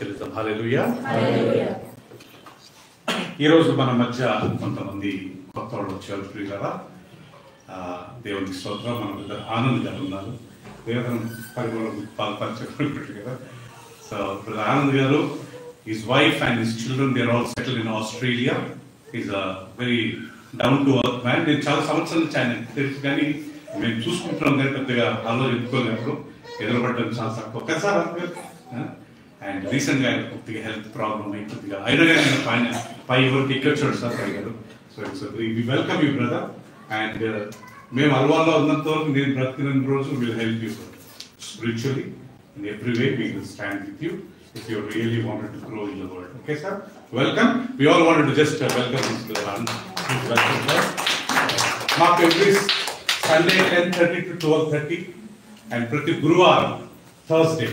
చెల్లిద్దాం. హల్లెలూయా. ఈరోజు మన మధ్య కొంతమంది కొత్త వాళ్ళు వచ్చారు ప్రియులారా. దేవునికి స్తోత్రం. మన దగ్గర ఆనంద్ గారు ఉన్నారు. దేవుని పరిమళం పాల్పంచుకుంటారు కదా. సో ఆనంద్ గారు, his wife and his children, they are all settled in Australia. He's a very down to earth man. నేను చాలా సంవత్సరాల నుంచి ఆయన తెలుసు, కానీ మేము చూసుకుంటున్నాం కానీ పెద్దగా ఆలోచించుకోలేరు. ఎదురుపడడం చాలా తక్కువ కదా సార్. అండ్ రీసెంట్ గా ఆయన కొద్దిగా హెల్త్ ప్రాబ్లమ్ అయి కొద్దిగా అయినా కానీ పై వరకు ఇక్కడ చూడు సార్ పై గారు. So it's welcome you brother. And మేము అల్వాల్లో ఉన్నంత వరకు నేను బ్రతికిన రోజు will help you spiritually in every way. We will stand with you if you really wanted to grow in the world. Okay sir, welcome. We all wanted to just welcome Mr. Anand. Welcome sir. Mark every Sunday 10:30 to 12:30 and prati Guruvar Thursday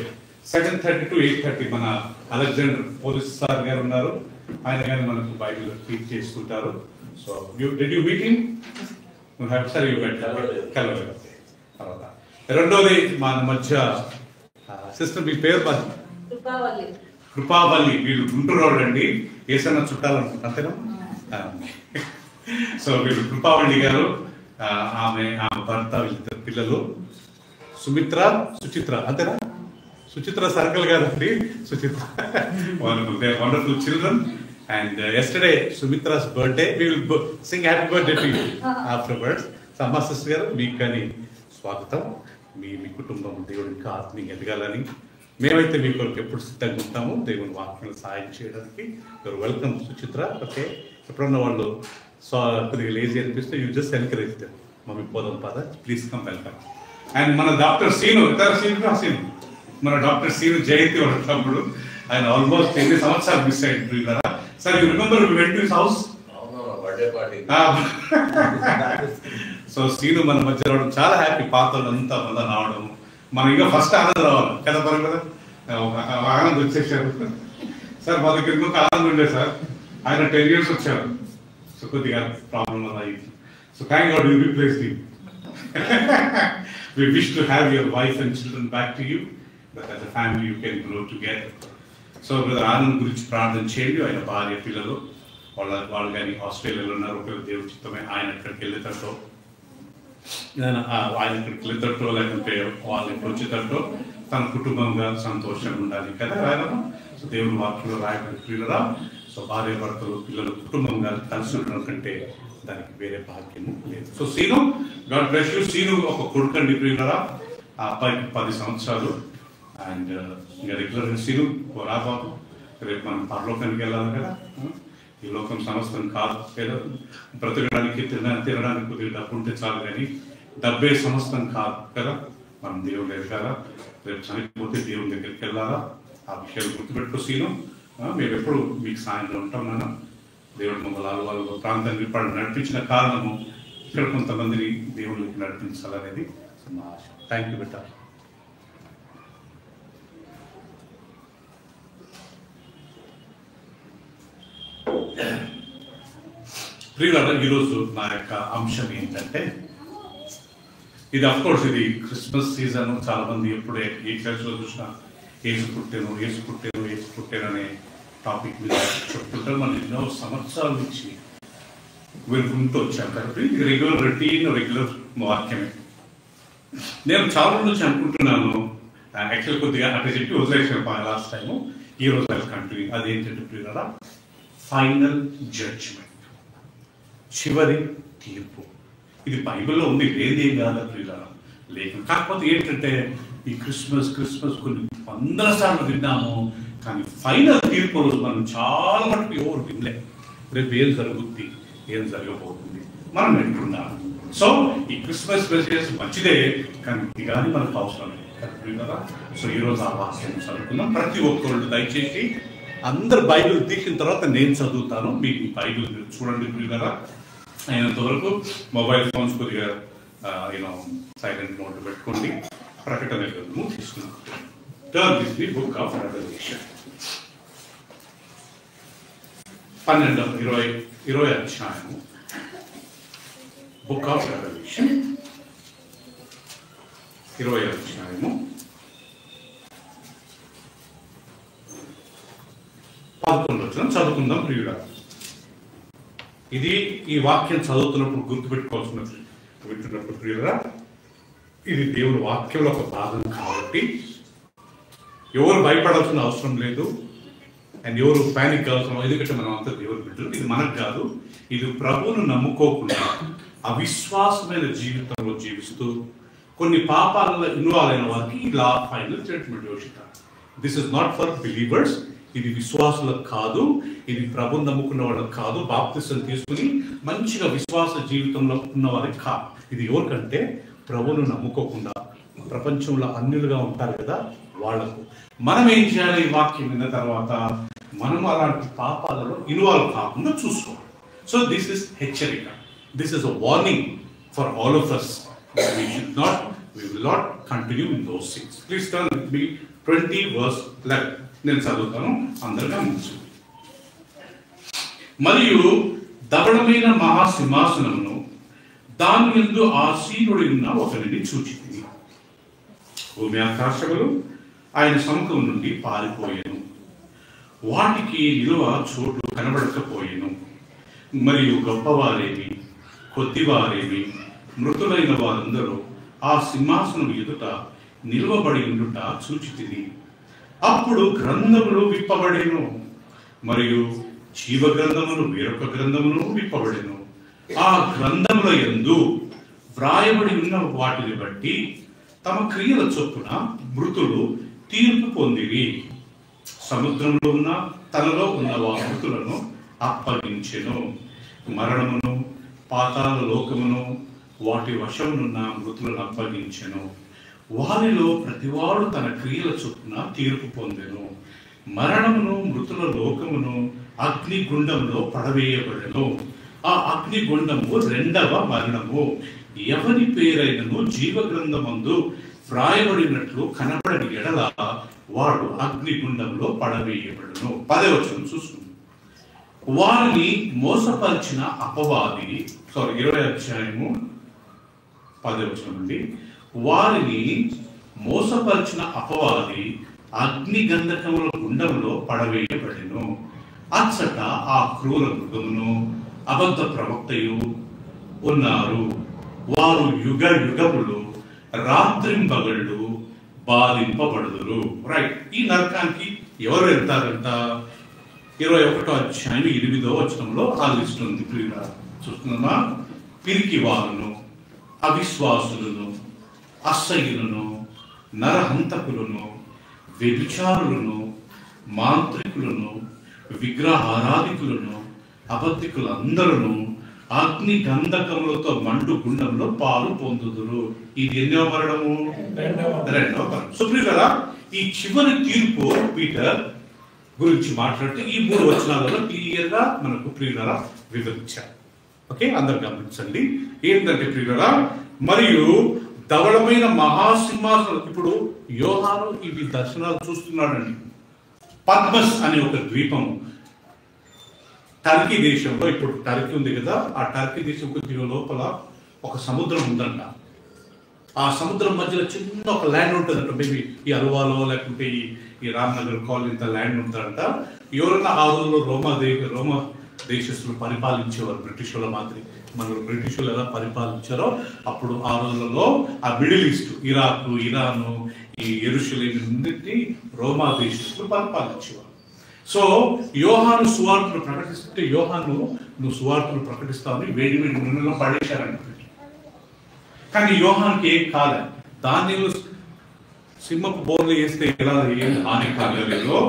7:30 to 8:30 mana Alexander Police sir garu unnaru. Ayana garu manaku Bible teach chestuntaru. So did you meet him? You have sir you met Kalavaru. Avada rendodi mana madhya sister మీ పేరు బాగా కృపావల్లి. వీళ్ళు గుంటూరు అండి, ఏసన్న చుట్టాలనుకుంటా అంతేనా. So వీళ్ళు కృపావల్లి గారు, ఆమె భర్త, వీళ్ళిద్దరు పిల్లలు సుచిత్ర అంతేనా. సుచిత్ర సర్కల్ గారు అండి, Suchitra. Wonderful children. And yesterday Sumitra's birthday. we will sing happy birthday to you afterwards. అమ్మ సిస్టర్ గారు, మీకు కానీ స్వాగతం. మీ కుటుంబం దేవుడు ఇంకా ఆత్మీయంగా ఎదగాలని మేమైతే మీ కొరకు ఎప్పుడు సిద్ధంగా ఉంటాము దేవుని వాక్యాలు సహాయం చేయడానికి. You're welcome Suchitra. ఓకే, ఎప్పుడన్నా వాళ్ళు కొద్దిగా లేజీ అనిపిస్తే you just encourage them. Mummy పోదాం పద, ప్లీజ్ కమ్, వెల్కమ్. అండ్ మన డాక్టర్ సీను, మన డాక్టర్ సీను జయంతి ఉన్నప్పుడు ఆయన ఆల్మోస్ట్ 8 సంవత్సరాలు మిస్ అయ్యింది కదా sir. You remember we went to his house. So Seenu మన మధ్య రావడం చాలా హ్యాపీ. పాతలు అంతా మళ్ళీ రావడం, మనం ఇంకా ఫస్ట్ ఆనందం రావాలి కదా. పరం కదా ఆనంద్ వచ్చేసారు సార్. మా దగ్గర ఇంకొక ఆనందం ఉండే సార్, ఆయన 10 years వచ్చారు. సో కొద్దిగా ప్రాబ్లం అలా అయింది. So thank God you replace the. We wish to have your wife and children back to you, that as a family you can grow together. So brother Anand గురించి ప్రార్థన చేయండి. ఆయన భార్య, పిల్లలు వాళ్ళు కానీ ఆస్ట్రేలియాలో ఉన్నారు. ఒకవేళ దేవుడి చిత్తమే ఆయన ఇక్కడికి వెళ్ళేటట్టు, ఆయన ఇక్కడికి వెళ్ళేటట్టు, లేకుంటే వాళ్ళు ఇక్కడ వచ్చేటట్టు తన కుటుంబంగా సంతోషంగా ఉండాలి కదా ఆయన. సో దేవుని వాక్యంలో రాయబడి పిల్లరా, సో భార్య భర్తలు పిల్లలు కుటుంబంగా కలిసి ఉండడం కంటే దానికి వేరే భాగ్యము లేదు. So Seenu, god bless you. Seenu ఒక కొడుకండి ప్రియులరా, ఆ అబ్బాయికి 10 సంవత్సరాలు. అండ్ ఇంకా రెగ్యులర్గా సీను రాబాబు, రేపు మనం పరలోకానికి వెళ్ళాలి కదా. ఈ లోకం సమస్తం కాదు కదా. బ్రతకడానికి తినడానికి కొద్దిగా డబ్బు ఉంటే చాలు, కానీ డబ్బే సమస్తం కాదు కదా. మనం దేవుడు ఎదగాల, రేపు చనిపోతే దేవుని దగ్గరికి వెళ్ళాలా. ఆ విషయాలు గుర్తుపెట్టుకో సీను. మేము ఎప్పుడు మీకు సాయంలో ఉంటాం నాన్న. దేవుడు మమ్మల్ని వాళ్ళ ప్రాంతానికి నడిపించిన కారణము ఇక్కడ కొంతమందిని దేవుళ్ళకి నడిపించాలనేది మా ఆశ. థ్యాంక్ యూ బెట్ట. ప్రియులారా, ఈరోజు నా యొక్క అంశం ఏంటంటే, ఇది అఫ్కోర్స్ ఇది క్రిస్మస్ సీజన్. చాలా మంది ఎప్పుడే ఏ చర్చ్లో చూసినా ఏసు పుట్టాను అనే టాపిక్ మీద చెప్తుంటారు. మనం ఎన్నో సంవత్సరాల నుంచి వినుకుంటూ వచ్చాం కాబట్టి ఇది రెగ్యులర్ వాక్యమే. నేను చాలా నుంచి అనుకుంటున్నాను, యాక్చువల్ కొద్దిగా అంటే చెప్పి వదిలేసాను లాస్ట్ టైము. ఈ రోజు కంటిన్యూ. అదేంటంటే ప్రియులారా, ఫైనల్ జడ్జ్మెంట్, చివరి తీర్పు. ఇది బైబిల్లో ఉంది, లేదేం కాదా ప్రియులారా, లేదు. కాకపోతే ఏంటంటే ఈ క్రిస్మస్ కొన్ని 100 సార్లు విన్నాము, కానీ ఫైనల్ తీర్పు రోజు మనం చాలా మటుకు ఎవరు వినలే. రేపు ఏం జరుగుద్ది, ఏం జరగబోతుంది మనం వింటున్నాం. సో ఈ క్రిస్మస్ మెసేజ్ మంచిదే, కానీ ఇది కానీ మనకు అవసరం లేదు కదా. సో ఈరోజు ఆ వాక్యం చదువుకుందాం. ప్రతి ఒక్కరు దయచేసి అందరు బైబిల్ తీసిన తర్వాత నేను చదువుతాను, మీకు బైబిల్ చూడండి ప్రియులారా. అయినంత వరకు మొబైల్ ఫోన్స్ కొద్దిగా సైలెంట్ మోడ్ పెట్టుకోండి. ప్రకటన గ్రంథము తీసుకున్నాం. Turn this the book of revolution. 20 అధ్యాయము, బుక్ ఆఫ్ రెవల్యూషన్ 20 అధ్యాయము 11 వచనం చదువుకుందాం ప్రియుడా. ఇది ఈ వాక్యం చదువుతున్నప్పుడు గుర్తుపెట్టుకోవాల్సిన వింటున్నప్పుడు ప్రియుడా, ఇది దేవుని వాక్యంలో ఒక భాగం కాబట్టి ఎవరు భయపడాల్సిన అవసరం లేదు అండ్ ఎవరు ప్యానిక్ కావాల్సిన, ఎందుకంటే మనం అంతా దేవుని బిడ్డలు. ఇది మనకు కాదు, ఇది ప్రభువును నమ్ముకోకుండా అవిశ్వాసమైన జీవితంలో జీవిస్తూ కొన్ని పాపాలలో ఇన్వాల్వ్ అయిన వారికి ఇలా ఫైనల్ జడ్జ్మెంట్ యోషిత. This is not for believers. ఇది విశ్వాసులకు కాదు, ఇది ప్రభువును నమ్ముకున్న వాళ్ళకి కాదు, బాప్తిసం తీసుకుని మంచిగా విశ్వాస జీవితంలో ఉన్న వారికి కాదు. ఇది ఎవరికంటే ప్రభువును నమ్ముకోకుండా ప్రపంచంలో అన్యులుగా ఉంటారు కదా వాళ్లకు. మనం ఏం చేయాలి? ఈ వాక్యం విన్న తర్వాత మనం అలాంటి పాపాలలో ఇన్వాల్వ్ కాకుండా చూసుకోవాలి. సో దిస్ ఇస్ హెచ్చరిక, this is a warning for all of us. We will not continue in those things. Please turn with me 20 verse 11. నేను చదువుతాను, అందరూ గమనించు. మరియు ధవళమైన మహాసింహాసనమును దాని యందు ఆసీనుడై ఉన్న ఒకరిని చూచితిని. భూమి ఆకాశములు ఆయన సముఖం నుండి పారిపోయాను, వాటికి నిలువ చోటు కనబడకపోయాను. మరియు గొప్పవారేమి కొద్దివారేమి మృతులైన వారందరూ ఆ సింహాసనం ఎదుట నిలువబడి ఉండుట చూచితిని. అప్పుడు గ్రంథములు విప్పబడెను, మరియు జీవ గ్రంథమును వేరొక గ్రంథమును విప్పబడెను. ఆ గ్రంథముల యందు వ్రాయబడి ఉన్న వాటిని బట్టి తమ క్రియల చొప్పున మృతులు తీర్పు పొందిరి. సముద్రంలో ఉన్న తనలో ఉన్న మృతులను అప్పగించెను. మరణమును పాతాళ లోకమును వాటి వశమునున్న మృతులను అప్పగించెను. వారిలో ప్రతివాడు తన క్రియల చొప్పున తీర్పు పొందెను. మరణమును మృతుల లోకమును అగ్నిగుండంలో పడవేయబడెను. ఆ అగ్నిగుండము రెండవ మరణము. ఎవరి పేరైనను జీవ గ్రంథమందు వ్రాయబడినట్లు కనబడని ఎడల వాడు అగ్నిగుండంలో పడవేయబడను. 10వ వచనం చూసుకుందాం. వారిని మోసపరిచిన అపవాది 20వ అధ్యాయము 10వ వచనం నుండి, వారిని మోసపరిచిన అపవాది అగ్ని గంధకముల గుండములో పడవేయబడెను. అచ్చట ఆ క్రూర మృగమును అబద్ధ ప్రవక్తయు ఉన్నారు. వారు యుగ యుగములు రాత్రింబగళ్ళు బాధింపబడుదురు. రైట్, ఈ నరకానికి ఎవరు వెళ్తారంట? 21వ అధ్యాయం 8వ వచనంలో ఆ లిస్ట్ ఉంది. చూస్తున్నామా? పిరికి వారును, అవిశ్వాసులను, అసహ్యులను, నరహంతకులను, వ్యభిచారులను, మాంత్రికులను, విగ్రహారాధికులను, అబద్ధికులందరూ అగ్ని గంధకములతో మండు గుండంలో పాలు పొందుదురు. ఇది ఎన్నో మరణము? రెండవ మరణం. సో ప్రియులారా, ఈ చివరి తీర్పు పీటర్ గురించి మాట్లాడితే ఈ 3 వచనాలలో క్లియర్ గా మనకు ప్రియులారా వివరించారు. ఓకే, అందరు గమనించండి. ఏంటంటే ప్రియులారా, మరియు ధవళమైన మహాసింహాసనం. ఇప్పుడు యోహాను ఇవి దర్శనాలు చూస్తున్నాడండి. పద్మస్ అనే ఒక ద్వీపం టర్కీ దేశంలో, ఇప్పుడు టర్కీ ఉంది కదా, ఆ టర్కీ దేశం కొద్దిగా లోపల ఒక సముద్రం ఉందంట. ఆ సముద్రం మధ్యలో చిన్న ఒక ల్యాండ్ ఉంటుందంట. మేబీ ఈ అల్వాలో లేకుంటే ఈ రామ్నగర్ కాలనీ ఇంత ల్యాండ్ ఉంటుందంట. ఎవరన్నా ఆ రోజుల్లో రోమా దేశస్తులు పరిపాలించేవారు, బ్రిటిష్ వాళ్ళ మాదిరి. మన బ్రిటిష్ వాళ్ళు ఎలా పరిపాలించారో అప్పుడు ఆ రోజులలో ఆ మిడిల్ ఈస్ట్, ఇరాక్, ఇరాను, ఈ యెరూషలేముని రోమా దేశస్తులు పరిపాలించేవారు. సో యోహాను సువార్తను ప్రకటిస్తుంటే, యోహాను నువ్వు సువార్తను ప్రకటిస్తావని వేడి వేడి నూనెలో పడేశారంట. కానీ యోహానికి ఏం కాలే. దానిలో సింహపు బోర్లు వేస్తే ఎలా ఏం హాని కలగలేదో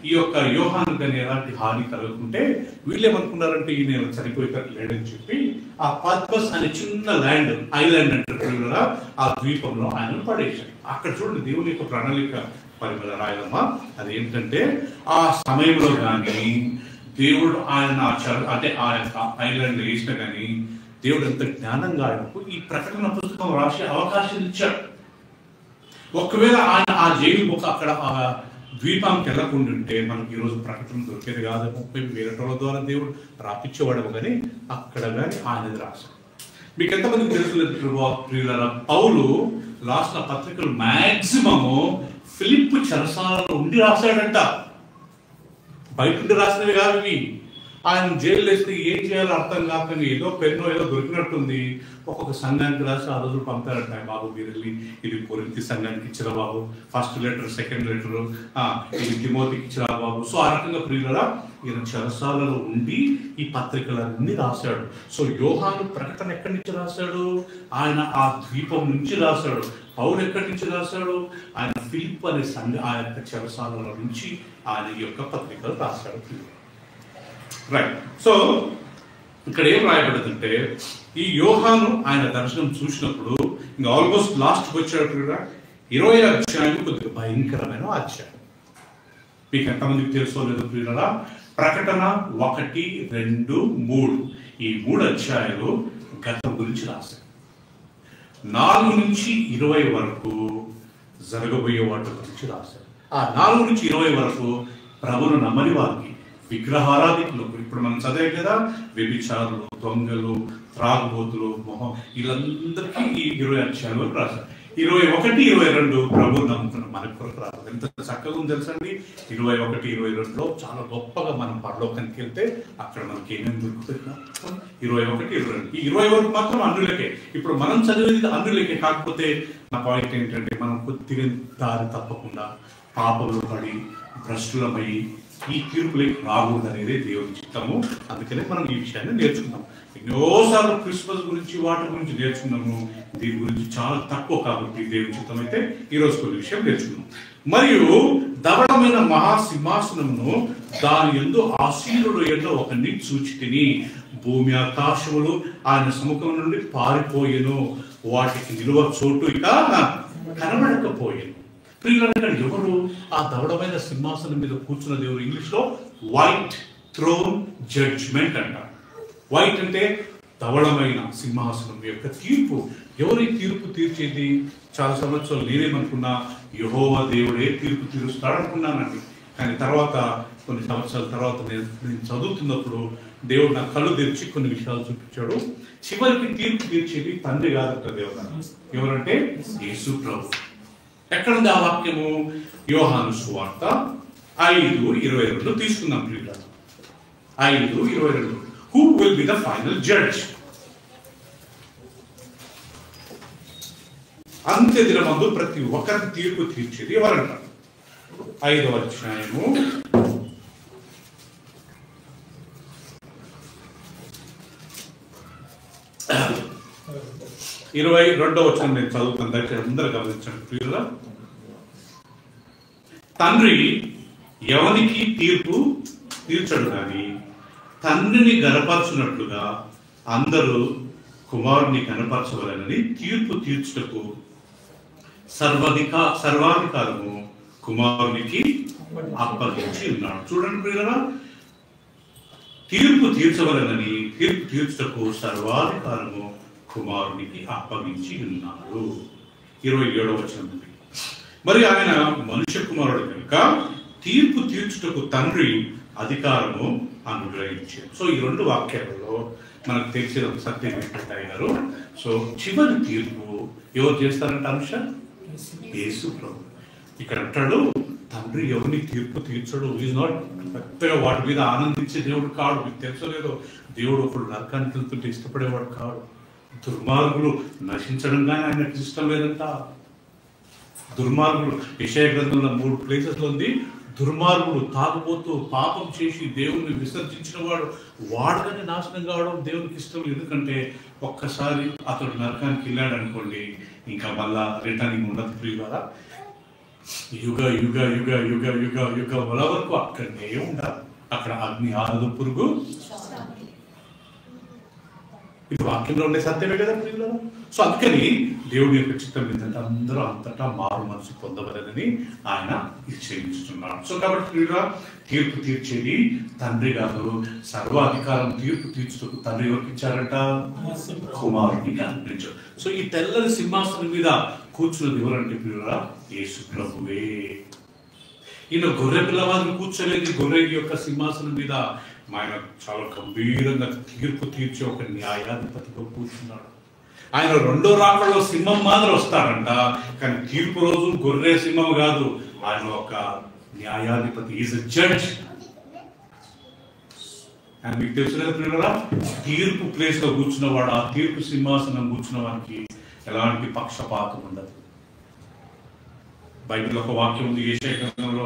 ఈ యొక్క యోహాను కానీ ఎలాంటి హాని కలుగుతుంటే వీళ్ళేమనుకున్నారంటే ఈయన చనిపోయేటట్టు లేడని చెప్పి ఆ పద్మస్ అనే చిన్న ల్యాండ్, ఐలాండ్ అంటే ఆ ద్వీపంలో ఆయన పడేశారు. అక్కడ చూడండి దేవుని యొక్క ప్రణాళిక పరిమళ రాయలమ్మా. అదేంటంటే ఆ సమయంలో కానీ దేవుడు ఆయన అంటే ఆ యొక్క ఐలాండ్ వేసిన కానీ దేవుడు ఎంత జ్ఞానంగా ఆయనకు ఈ ప్రకటన పుస్తకం రాసే అవకాశం ఇచ్చాడు. ఒకవేళ ఆయన ఆ జైలు బుక్ అక్కడ ఆ ద్వీపానికి వెళ్ళకుండా ఉంటే మనకి ఈరోజు ప్రకటన దొరికేది కాదు. 30,000 ద్వారా దేవుడు రాపిచ్చేవాడు. కానీ అక్కడ కానీ ఆయనది రాశాడు. మీకు ఎంతమందికి తెలుసులేదు, పౌలు రాసిన పత్రికలు మాక్సిమము ఫిలిప్పు చెరసాలలో ఉండి రాశాడంట. బయట నుండి రాసినవి కాదు ఇవి. ఆయన జైలు వేస్తే ఏం చేయాలో అర్థం కాకని ఏదో పెన్నో ఏదో దొరికినట్టుంది ఒక్కొక్క సంఘానికి రాసి ఆ రోజులు పంపారట. బాబు మీరు వెళ్ళి ఇది కొరింథీ సంఘానికి ఇచ్చిరా బాబు, ఫస్ట్ లెటర్ సెకండ్ లెటర్, ఇది తిమోతికి ఇచ్చిరా బాబు. సో ఆ రకంగా ప్రియులరా ఈయన చెరసాలలో ఉండి ఈ పత్రికలన్నీ రాశాడు. సో యోహాను ప్రకటన ఎక్కడి నుంచి రాశాడు? ఆయన ఆ ద్వీపం నుంచి రాశాడు. పౌలు ఎక్కడి నుంచి రాశాడు? ఆయన ఫిలిప్ అనే సంఘ ఆ యొక్క చెరసాలలో నుంచి ఆయన యొక్క పత్రికలు రాశాడు. రైట్. సో ఇక్కడ ఏం రాయబడిందంటే ఈ యోహాను ఆయన దర్శనం చూసినప్పుడు ఇంకా ఆల్మోస్ట్ లాస్ట్కి వచ్చాడు కూడా 20వ అధ్యాయం కొద్దిగా భయంకరమైన అధ్యాయం. మీకు ఎంతమందికి తెలుసో లేదో ప్రియులరా, ప్రకటన 1, 2, 3 ఈ 3 అధ్యాయాలు గతం గురించి రాశారు. 4 నుంచి 20 వరకు జరగబోయే వాటి గురించి రాశారు. ఆ 4 నుంచి 20 వరకు ప్రభువును నమ్మని వారికి, విగ్రహారాధికులకు, ఇప్పుడు మనం చదివే కదా, వ్యభిచారులు, దొంగలు, త్రాగుబోతులు, మొహం, వీళ్ళందరికీ ఈ 20 అధ్యాయాలు రాశారు. 21, 22 ప్రభువు నమ్ముతున్న మనకు కొరకు రాదు. ఎంత చక్కగా ఉంది తెలుసండి. 21, 22లో చాలా గొప్పగా మనం పరలోకానికి వెళ్తే అక్కడ మనకి ఏమేమి దొరుకుతుంది. 21, 22 ఈ 20 వరకు మాత్రం అన్యులకే. ఇప్పుడు మనం చదివేది అన్యులకే. కాకపోతే నా పాయింట్ ఏంటంటే మనం కొద్దిగా దారి తప్పకుండా పాపంలో పడి భ్రష్టులమై ఈ తీర్పులకి రాకూడదు అనేది దేవుని చిత్తము. అందుకనే మనం ఈ విషయాన్ని నేర్చుకున్నాం. ఎన్నోసార్లు క్రిస్మస్ గురించి వాటి గురించి నేర్చుకున్నాము. దీని గురించి చాలా తక్కువ కాబట్టి దేవుని చిత్తం అయితే ఈరోజు కొన్ని విషయం నేర్చుకున్నాం. మరియు ధవళమైన మహాసింహాసనమును దాని యందు ఆసీనుడు ఎంతో ఒకరిని చూచితిని. భూమి ఆకాశములు ఆయన సముఖం నుండి పారిపోయెను, వాటికి నిలువ చోటు ఇక కనబడకపోయెను. ప్రియులారా, ఎవరు ఆ ధవళమైన సింహాసనం మీద కూర్చున్న దేవుడు? ఇంగ్లీష్ లో వైట్ థ్రోన్ జడ్జ్మెంట్ అంటారు. వైట్ అంటే ధవళమైన సింహాసనం యొక్క తీర్పు. ఎవరి తీర్పు తీర్చేది? చాలా సంవత్సరాలు నేనేమనుకున్నా యెహోవా దేవుడే తీర్పు తీరుస్తాడనుకున్నానండి. కానీ తర్వాత కొన్ని సంవత్సరాల తర్వాత నేను చదువుతున్నప్పుడు దేవుడు నా కళ్ళు తెరిచి కొన్ని విషయాలు చూపించాడు. చివరికి తీర్పు తీర్చేది తండ్రి కాదంట దేవుడు. ఎవరంటే యేసు ప్రభు. ఎక్కడుంది ఆ వాక్యము? యోహాను సువార్త 5:22 తీసుకుందాం ప్రియులారా. 5:22 Who will be the final judge? అంత్య దినమందు ప్రతి ఒక్కరికి తీర్పు తీర్చేది ఎవరంటారు? 5వ అధ్యాయము 22వ వచనం నేను చదువుతాను, దయచేసి అందరూ గమనించండి ప్రియులారా. తండ్రి ఎవరికి తీర్పు తీర్చడు కానీ తండ్రిని గనపరచునట్లుగా అందరూ కుమారుని కనపరచవలనని తీర్పు తీర్చుటకు సర్వాధికారము కుమారునికి అప్పగించి ఉన్నాడు. చూడండి ప్రియులారా, తీర్పు తీర్చవలనని తీర్పు తీర్చుటకు సర్వాధికారము కుమారునికి అప్పగించి ఉన్నాడు. 27వ వచనం. మరి ఆయన మనుష్య కుమారుడు కనుక తీర్పు తీర్చుటకు తండ్రి అధికారము అనుగ్రహించారు. సో ఈ 2 వాక్యాలలో మనకు తెలిసిన సత్యం ఏంటంటే గారు, సో చివరి తీర్పు ఎవరు చేస్తారంటే అంశ యేసు ప్రభు. ఇక్కడ అంటాడు తండ్రి ఎవరిని తీర్పు తీర్చడు. ఈజ్ నాట్ పెద్దగా వాటి మీద ఆనందించే దేవుడు కాడు. మీకు తెలుసలేదో, దేవుడు ఒకడు నరకానికి వెళ్తుంటే ఇష్టపడేవాడు కాడు. దుర్మార్గులు నశించడం కానీ ఆయనకు ఇష్టం లేదంట. దుర్మార్గులు యెషయా గ్రంథంలో 3 ప్లేసెస్లో ఉంది. దుర్మార్గులు తాగుబోతూ పాపం చేసి దేవుణ్ణి విసర్జించిన వాడు కానీ నాశనం కావడం దేవునికి ఇష్టం. ఎందుకంటే ఒక్కసారి అతడు నరకానికి వెళ్ళాడు అనుకోండి, ఇంకా మళ్ళా రిటర్నింగ్ ఉండదు ప్రియులారా. యుగ యుగ యుగ యుగ యుగ యుగ వరకు అక్కడనే ఉండాలి. అక్కడ అగ్ని ఆరదు, పురుగు. ఇది వాక్యంలో ఉండే సత్యమే కదా ప్రియులారా. సో అందుకని దేవుడి యొక్క చిత్తం ఏంటంటే అందరూ అంతటా మారు మనసు పొందవలనని ఆయన నిశ్చయించుతున్నాడు. సో కాబట్టి ప్రియులారా, తీర్పు తీర్చేది తండ్రి కాదు. సర్వాధికారం తీర్పు తీర్చుటకు తండ్రి ఎవరికి ఇచ్చారంట? కుమారునికి అర్పించారు. సో ఈ తెల్లని సింహాసనం మీద కూర్చున్నది ఎవరంటే ప్రియులారా, యేసు ప్రభువే. ఈయన గొర్రె పిల్లవాడిని కూర్చోలేదు గొర్రె యొక్క సింహాసనం మీద. ఆయన చాలా గంభీరంగా తీర్పు తీర్చే ఒక న్యాయాధిపతిగా కూర్చున్నాడు. ఆయన 2వ రాకడలో సింహం మాదిరి వస్తాడంట, కానీ తీర్పు రోజు గొర్రె సింహం కాదు, ఆయన ఒక న్యాయాధిపతి. Is a judge. అండ్ మీకు తెలిసిన కదా, తీర్పు ప్లేస్లో కూర్చున్నవాడు, ఆ తీర్పు సింహాసనం కూర్చున్న వానికి ఎలాంటి పక్షపాతం ఉండదు. బైబిల్ ఒక వాక్యం ఉంది, యెషయా గ్రంథంలో,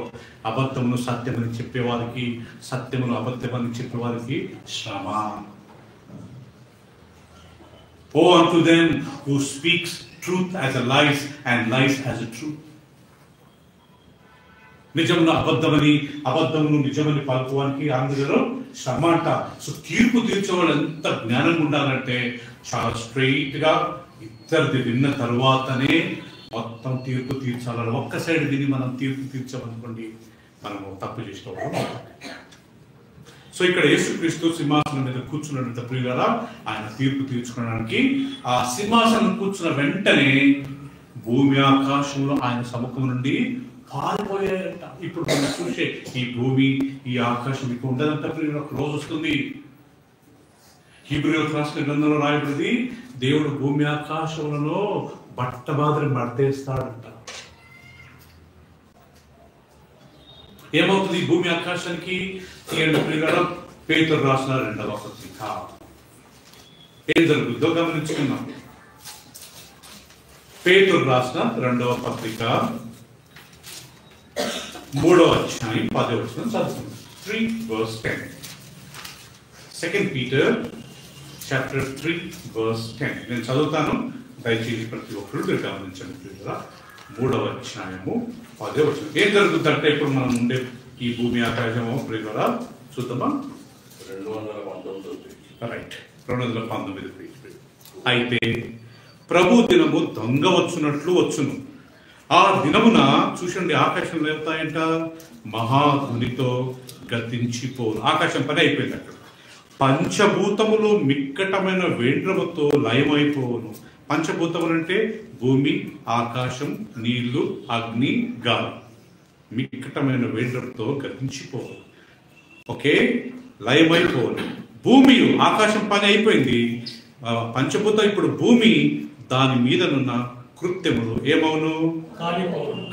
అబద్ధమును సత్యమని చెప్పేవారికి, సత్యమును అబద్ధమని చెప్పేవారికి శ్రమ. Woe unto them who speaks truth as a lies and lies as a truth. నిజమును అబద్ధమని, అబద్ధమును నిజమని పలుకోవానికి అందులో శ్రమ అంట. సో తీర్పు తీర్చేవాళ్ళు ఎంత జ్ఞానంగా ఉండాలంటే చాలా స్ట్రైట్ గా ఇద్దరిది విన్న తర్వాతనే మొత్తం తీర్పు తీర్చాలని. ఒక్క సైడ్ విని మనం తీర్పు తీర్చామనుకోండి, మనము తప్పు చేసుకోవడం. సో ఇక్కడ యేసుక్రీస్తు సింహాసనం మీద కూర్చున్నట్టు ప్రియులారా, ఆయన తీర్పు తీర్చుకోవడానికి ఆ సింహాసనం కూర్చున్న వెంటనే భూమి ఆకాశంలో ఆయన సముఖం నుండి పారిపోయాయంట. ఇప్పుడు మనం చూసే ఈ భూమి, ఈ ఆకాశం మీకు ఉండదంట ప్రియుల. ఒక రోజు వస్తుంది, హీబ్రూయులకు రాసిన గ్రంథంలో రాయబడింది, దేవుడు భూమి ఆకాశములలో బట్టబాద్రి మడతేస్తాడంట. ఏమవుతుంది భూమి ఆకాశానికి? పేతురు రాసిన 2వ పత్రిక. ఏం జరుగుతుందో గమనించుకున్నాం. పేతురు రాసిన 2వ పత్రిక 3వ అధ్యాయం 10వ వచనం చదువుకుందాం. 3 verse 10. 2 Peter chapter 3 verse 10. నేను చదువుతాను, దయచేసి ప్రతి ఒక్కరు గమనించండి. 3వ అధ్యాయము 10వ వచనం. ఏం జరుగుతుందంటే ఇప్పుడు మనం ఉండే ఈ భూమి ఆకాశము ప్రియులారా చూద్దామా? 219 రైట్, 219. అయితే ప్రభు దినము దొంగ వచ్చునట్లు వచ్చును. ఆ దినమున చూసండి, ఆకాశంలో ఏమవుతాయంట? మహాధ్వనితో గతించిపోను. ఆకాశం పని అయిపోయింది. అక్కడ పంచభూతములు మిక్కటమైన వేండ్రముతో లయమైపోను. పంచభూతములు అంటే భూమి, ఆకాశం, నీళ్లు, అగ్ని, గాలి. మిక్కటమైన వేండ్రముతో గతించిపోను. ఓకే, లయమైపోను. భూమి, ఆకాశం పని అయిపోయింది. పంచభూతం ఇప్పుడు భూమి, దాని మీదనున్న కృత్యములు ఏమవును?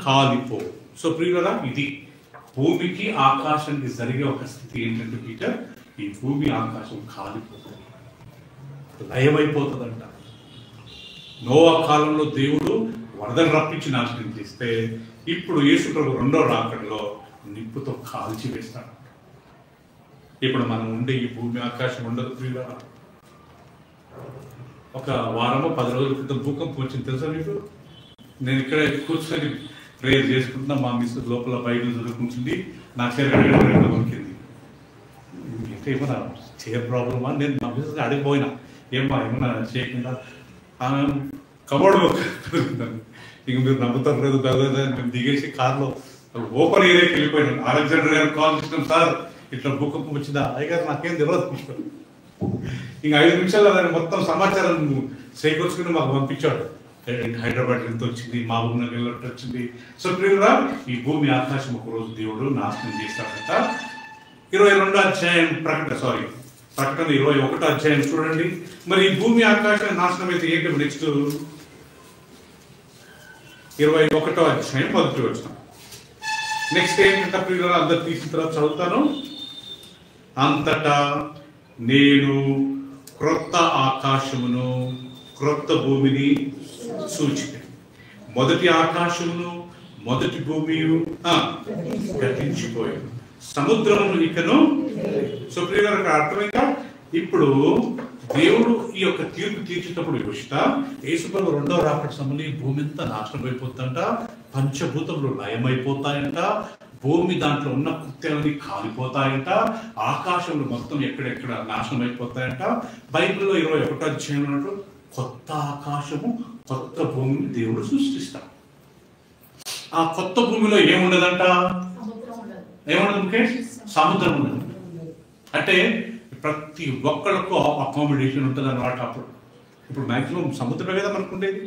కాలిపో. సో ప్రియులారా, ఇది భూమికి ఆకాశానికి జరిగే ఒక స్థితి ఏంటంటే పీటర్, ఈ భూమి ఆకాశం కాలిపోతుంది, లయమైపోతుందంట. నోవా కాలంలో దేవుడు వరదలు రప్పించి నాశనం చేస్తే, ఇప్పుడు యేసు ప్రభు 2వ రాకడలో నిప్పుతో కాల్చి వేస్తాడు. ఇప్పుడు మనం ఉండే ఈ భూమి ఆకాశం ఉండదు ప్రియులారా. ఒక వారమో 10 రోజుల క్రితం భూకంపం వచ్చింది, తెలుసా మీకు? నేను ఇక్కడ కూర్చొని ప్రేయర్ చేసుకుంటున్నా, మా మిస్ లోపల బైబిల్ చదువుకుంటుంది, నా చీర కొరికింది. ఇంకా ఏమన్నా చైర్ ప్రాబ్లమా? నేను మా మిస్ అడిగిపోయినా, ఏమన్నా చేయకుండా కబోర్డ్ ఇంక మీరు నమ్ముతారు లేదు మేము దిగేసి కార్లో ఓపెన్ ఏరియాకి వెళ్ళిపోయినాం. అలెగ్జాండర్ గారు కాల్ చేసినాం, సార్ ఇట్లా భూకంపం వచ్చిందా? అయ్యగారు నాకేం తెలియదు. ఇంక 5 నిమిషాల్లో దాన్ని మొత్తం సమాచారం సేకూర్చుకుని మాకు పంపించాడు. హైదరాబాద్ ఎంత వచ్చింది, మహబూబ్ నగర్ ఎంత వచ్చింది. సో ప్రియురా, ఈ భూమి ఆకాశం ఒక రోజు దేవుడు నాశనం చేస్తాడంట. 22వ అధ్యాయం ప్రకటన 21వ అధ్యాయం చూడండి. మరి ఈ భూమి ఆకాశం నాశనం అయితే ఏంటి? నెక్స్ట్ 21వ అధ్యాయం 1వ వచనం. నెక్స్ట్ ఏంటంటే ప్రియురా, అందరు తీసిన తర్వాత చదువుతాను. అంతటా నేను క్రొత్త ఆకాశమును క్రొత్త భూమిని సూచిక. మొదటి ఆకాశమును మొదటి భూమి గతించిపోయాను, సముద్రమును ఇకను. సో ప్రియులారా, అర్థమైందా? ఇప్పుడు దేవుడు ఈ యొక్క తీర్పు తీర్చేటప్పుడు యేసుప్రభు 2వ రాకడ సమయంలో ఈ భూమి అంతా నాశనం అయిపోతుందంట, పంచభూతములు లయమైపోతాయంట, భూమి దాంట్లో ఉన్న కృత్యాలని కాలిపోతాయంట, ఆకాశంలో మొత్తం ఎక్కడెక్కడ నాశనం అయిపోతాయంట. బైబిల్లో 21వ అధ్యాయం అన్నట్టు కొత్త ఆకాశము కొత్త భూమిని దేవుడు సృష్టిస్తాడు. ఆ కొత్త భూమిలో ఏముండదంట? ఏముండదు ముఖేష్? సముద్రం ఉండదు. అంటే ప్రతి ఒక్కళ్ళకు అకామిడేషన్ ఉంటుంది అన్నమాట. ఇప్పుడు మ్యాక్సిమం సముద్రమే కదా మనకు ఉండేది.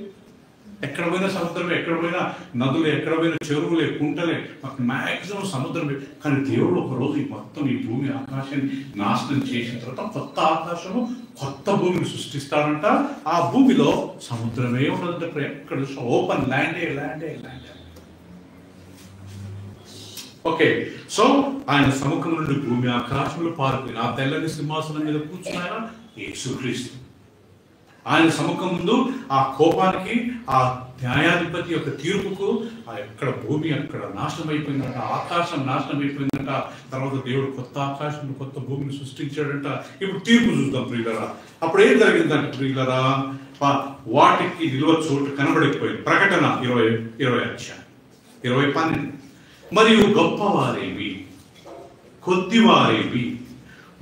ఎక్కడ పోయినా సముద్రమే, ఎక్కడ పోయినా నదులే, ఎక్కడ పోయినా చెరువులే, కుంటలే, మాకు మ్యాక్సిమం సముద్రమే. కానీ దేవుడు ఒక రోజు మొత్తం ఈ భూమి ఆకాశాన్ని నాశనం చేసిన తర్వాత కొత్త ఆకాశము కొత్త భూమిని సృష్టిస్తాడంట. ఆ భూమిలో సముద్రమే ఉండదంటే ఎక్కడ ఓపెన్ ల్యాండే. ఓకే, సో ఆయన సముఖం నుండి భూమి ఆకాశంలో పారిపోయిన ఆ తెల్లని సింహాసనం మీద కూర్చున్నాయన యేసుక్రీస్తు. ఆయన సముఖం ముందు ఆ కోపానికి, ఆ న్యాయాధిపతి యొక్క తీర్పుకు ఎక్కడ భూమి అక్కడ నాశనం అయిపోయిందంట, ఆకాశం నాశనం అయిపోయిందంట. తర్వాత దేవుడు కొత్త ఆకాశం కొత్త భూమిని సృష్టించాడంట. ఇప్పుడు తీర్పు చూద్దాం ప్రియులరా. అప్పుడు ఏం జరిగిందంట ప్రియులరా? వాటికి నిలువ చోటు కనబడకపోయింది. ప్రకటన 20 అధ్యాయం 20:12. మరియు గొప్పవారేవి కొద్దివారేవి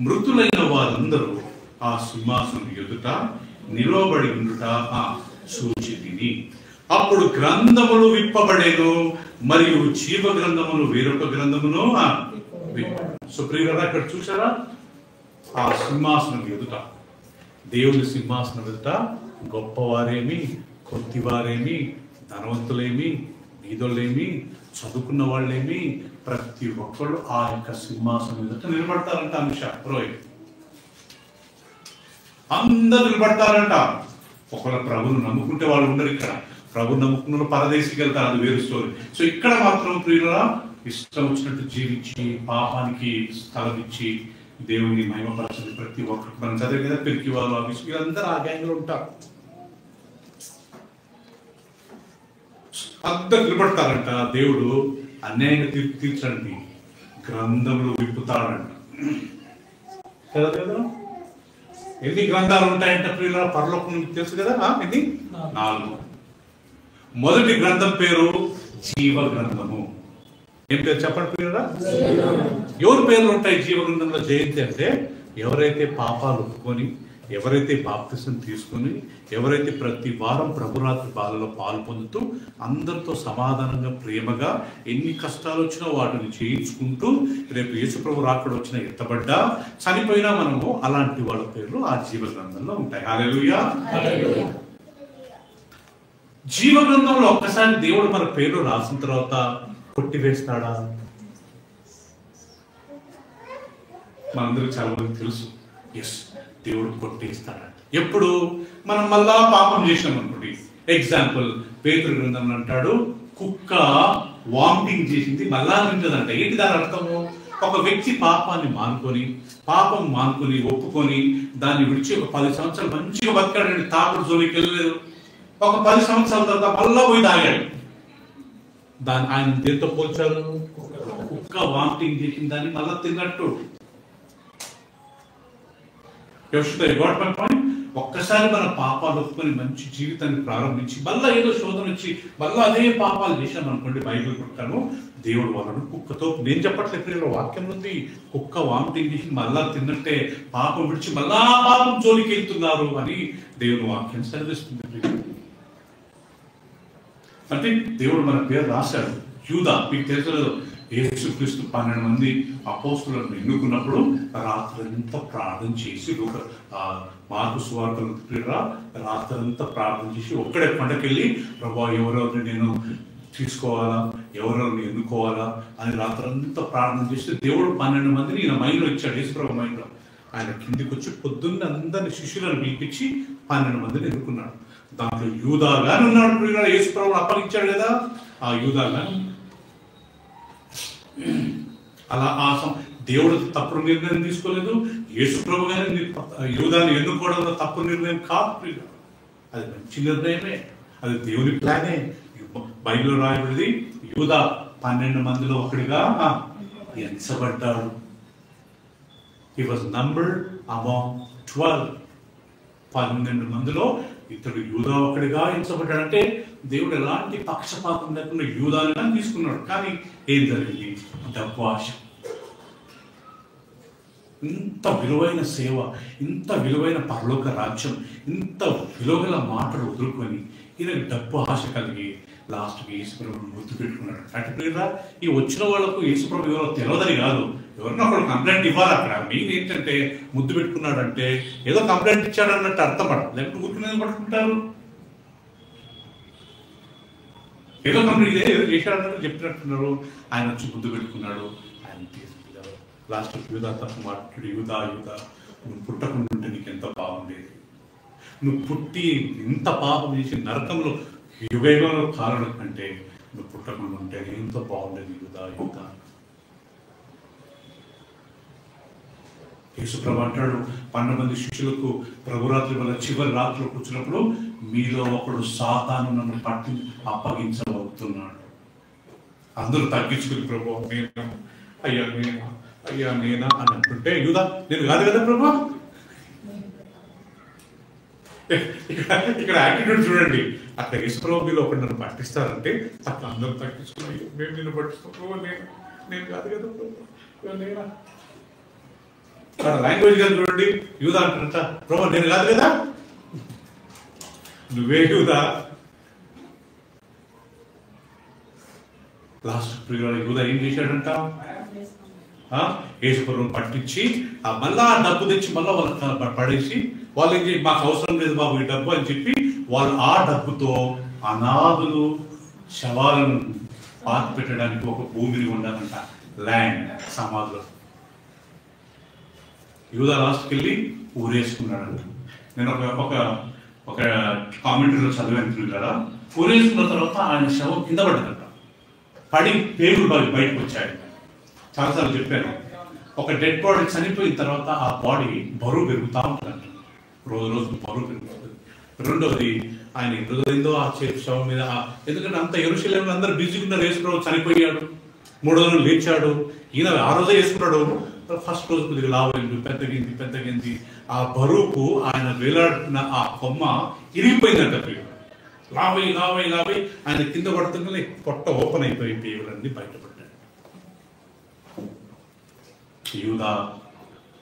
మృతులైన వారందరూ ఆ సింహాసనం ఎదుట నిలవబడి ఉండుట చూచితిని. అప్పుడు గ్రంథములు విప్పబడేను, మరియు జీవ గ్రంథములు వేరొక గ్రంథమును. సో ప్రియులారా, ఇక్కడ చూసారా? ఆ సింహాసనం ఎదుట, దేవుని సింహాసనం ఎదుట గొప్పవారేమి కొద్దివారేమి ధనవంతులేమి బీదోళ్ళేమి చదువుకున్న వాళ్ళేమి ప్రతి ఒక్కళ్ళు ఆ యొక్క సింహాసనం ఎదుట నిలబడతారంట. అందరూ నిలబడతారంట. ఒకవేళ ప్రభును నమ్ముకుంటే వాళ్ళు ఉండరు. ఇక్కడ ప్రభు నమ్ముకున్న పరదేశికి వెళ్తారు, అది వేరు స్టోరీ. సో ఇక్కడ మాత్రం ప్రియులరా, ఇష్టం వచ్చినట్టు జీవించి పాపానికి స్థలం ఇచ్చి దేవుని మహిమపరచని ప్రతి ఒక్కరికి మనం చదివే కదా, పెరికి వాళ్ళు వీళ్ళందరూ ఆ గ్యాంగ్ లో ఉంటారు. అందరు నిలబడతారంట. దేవుడు అన్యాయంగా తీర్పు తీర్చండి, గ్రంథములు విప్పుతాడంట. కదా, ఎన్ని గ్రంథాలు ఉంటాయంట ప్రియుల పరలోకం తెలుసు కదా? ఇది 4. మొదటి గ్రంథం పేరు జీవ గ్రంథము. ఏం పేరు చెప్పండి ప్రియుల? ఎవరి పేర్లు ఉంటాయి జీవ గ్రంథంలో? జయంతి అంటే ఎవరైతే పాపాలు ఒప్పుకొని, ఎవరైతే బాప్తిసం తీసుకుని, ఎవరైతే ప్రతి వారం ప్రభురాత్రి బాలలో పాలు పొందుతూ అందరితో సమాధానంగా ప్రేమగా ఎన్ని కష్టాలు వచ్చినా వాటిని చేయించుకుంటూ రేపు యేసుప్రభు రాకడ వచ్చినా ఎత్తబడ్డా చనిపోయినా మనము అలాంటి వాళ్ళ పేర్లు ఆ జీవ గ్రంథంలో ఉంటాయి. హల్లెలూయా. జీవ గ్రంథంలో ఒక్కసారి దేవుడు మన పేర్లు రాసిన తర్వాత కొట్టివేస్తాడా? మనందరూ చాలా మంది తెలుసు, ఎస్, దేవుడు కొట్టేస్తాడంట. ఎప్పుడు మనం మళ్ళా పాపం చేసినాం అనుకోండి. ఎగ్జాంపుల్, పేతురు గ్రంథంలో అంటాడు, కుక్క వామిటింగ్ చేసింది మళ్ళా తింటదంట. ఏంటి దాని అర్థము? ఒక వ్యక్తి పాపం మానుకొని ఒప్పుకొని దాన్ని విడిచి ఒక 10 సంవత్సరాలు మంచిగా బతికాడండి, తాగుడు జోలికి వెళ్ళలేదు. ఒక 10 సంవత్సరాల తర్వాత మళ్ళా పోయి తాగాడు. దాన్ని ఆయన దేంతో పోల్చారు? కుక్క వామిటింగ్ చేసిన దాన్ని మళ్ళా తిన్నట్టు. ఒక్కసారి మన పాపాలు ఒప్పుకొని మంచి జీవితాన్ని ప్రారంభించి మళ్ళా ఏదో శోధన వచ్చి మళ్ళా అదే పాపాలు చేశాం అనుకోండి, బైబిల్ ప్రకారం దేవుడు వాళ్ళను కుక్కతో, నేను చెప్పట్లేదు, వాక్యం ఉంది, కుక్క వామిటింగ్ చేసి మళ్ళా తిన్నట్టే పాపం విడిచి మళ్ళా పాపం జోలికి వెళ్తున్నారు అని దేవుడు వాక్యం సెలవిస్తుంది. అంటే దేవుడు మన పేరు రాశాడు. యూదా, మీకు తెలుసు, యేసుక్రీస్తు 12 మంది అపోస్తులను ఎన్నుకున్నప్పుడు రాత్రంతా ప్రార్థన చేసి, మార్కు సువార్తల రాత్రంతా ప్రార్థన చేసి ఒక్కడే కొండకెళ్ళి, ప్రభా ఎవరెవరిని నేను తీసుకోవాలా, ఎవరెవరిని ఎన్నుకోవాలా అని రాత్రంతా ప్రార్థన చేస్తే దేవుడు 12 మందిని ఈయన మైండ్లో ఇచ్చాడు, యేసుప్రభు మైండ్లో. ఆయన కిందికి వచ్చి పొద్దున్న అందరిని శిష్యులను పిలిపించి 12 మందిని ఎన్నుకున్నాడు. దాంట్లో యూదా గాని ఉన్నాడు. యేసుప్రభుని అప్పగించాడు కదా, ఆ యూదా గాని. అలా దేవుడు తప్పుడు నిర్ణయం తీసుకోలేదు. యేసుప్రభు గారిని యూదాన్ని ఎన్నుకోవడంలో తప్పుడు నిర్ణయం కాదు, అది మంచి నిర్ణయమే, అది దేవుని ప్లానే. బైబిల్లో రాయబడింది, యూదా 12 మందిలో ఒకటిగా ఎంచబడ్డాడు. He was numbered among 12. 12 మందిలో ఇతడు యూదా ఒకటిగా ఎంచబడ్డాడంటే దేవుడు ఎలాంటి పక్షపాతం లేకుండా యూదాని తీసుకున్నాడు. కానీ ఏం జరిగింది? డబ్బు ఆశ. ఇంత విలువైన సేవ, ఇంత విలువైన పరలోక రాజ్యం, ఇంత విలువగల మాటలు వదులుకొని ఈయన డబ్బు ఆశ కలిగి లాస్ట్కి యేసుప్రభుని ముద్దు పెట్టుకున్నాడు. అంటే ఈ వచ్చిన వాళ్ళకు యేసుప్రభు ఎవరో తెలియదని కాదు, ఎవరన్నా ఒకళ్ళు కంప్లైంట్ ఇవ్వాలి. అక్కడ మెయిన్ ఏంటంటే ముద్దు పెట్టుకున్నాడంటే ఏదో కంప్లైంట్ ఇచ్చాడన్నట్టు అర్థం పడదు, లేకపోతే ఊరికి పట్టుకుంటారు. ఏదో కంప్లైంట్ ఏదో చేశాడన్నట్టు చెప్పినట్టున్నారు. ఆయన వచ్చి ముద్దు పెట్టుకున్నాడు, ఆయన తీసుకున్నారు. లాస్ట్ యూదా తప్పు మాట్లాడు, యూదా నువ్వు పుట్టకుండా ఉంటే నీకు ఎంత బాగుండేది, నువ్వు పుట్టి ఇంత పాపం చేసి నరకంలో యుగంలో కారణం కంటే నువ్వు పుట్టకుండా ఉంటే ఎంతో బాగుండేది యూదా. యేసుప్రభు అంటాడు 12 మంది శిష్యులకు ప్రభురాత్రి వల్ల చివరి రాత్రిలో కూర్చున్నప్పుడు మీలో ఒకడు సాతాను నన్ను పట్టి అప్పగించబోతున్నాడు. అందరూ తగ్గించుకుని ప్రభు నేనా, అయ్యా నేనా, అయ్యా నేనా అని అంటుంటే యూదా నేను కాదు కదా ప్రభు. ఇక్కడ యాటిట్యూడ్ చూడండి. అక్కడ యేసుప్రభు మీలో ఒకటి నన్ను పట్టిస్తారంటే అక్కడ అందరూ తగ్గించుకుని మేము నిన్ను పట్టిస్తాం, నేను కాదు కదా ప్రభు, నేనా. లాంగ్వేజ్ గా చూడండి. యూదా అంటారంట ప్రభు నేను కాదు కదా, నువ్వే యూదా. లాస్ట్ యూదా ఏం చేశాడంట, యేసుప్రభుని పట్టించి మళ్ళా డబ్బు తెచ్చి మళ్ళా వాళ్ళకి పడేసి వాళ్ళు ఏం చేసి మాకు అవసరం లేదు బాబు ఈ డబ్బు అని చెప్పి వాళ్ళు ఆ డబ్బుతో అనాథులు శవాలను పాతి పెట్టడానికి ఒక భూమిని ఉండాలంట, ల్యాండ్, సమాధులు. యూదా లాస్ట్కి వెళ్ళి ఊరేసుకున్నాడంట. నేను ఒక కామెంటరీలో చదివాను కదా, ఊరేసుకున్న తర్వాత ఆయన శవం కింద పడ్డదంట, పడి పేగులు బయటకు వచ్చాయి. చాలాసార్లు చెప్పాను, ఒక డెడ్ బాడీ చనిపోయిన తర్వాత ఆ బాడీ బరువు పెరుగుతూ ఉంటుందంట, రోజు రోజుకు బరువు పెరుగుతుంది. రెండవది ఆయన ఎదుగుదైందో ఆ శవం మీద, ఎందుకంటే అంత యెరూషలేములో అందరూ బిజీగా ఉన్నారు. యేసుప్రభు చనిపోయాడు, 3 రోజులు లేచాడు, ఈయన ఆ రోజే వేసుకున్నాడు. ఫస్ట్ రోజు కొద్దిగా లావైంది, పెద్దగింది. ఆ బరువుకు ఆయన వేలాడిన ఆ కొమ్మ ఇరిగిపోయిందంట. లావై ఆయన కింద పడుతుంటే పొట్ట ఓపెన్ అయిపోయి పేగులన్నీ బయటపడ్డాడు. యూదా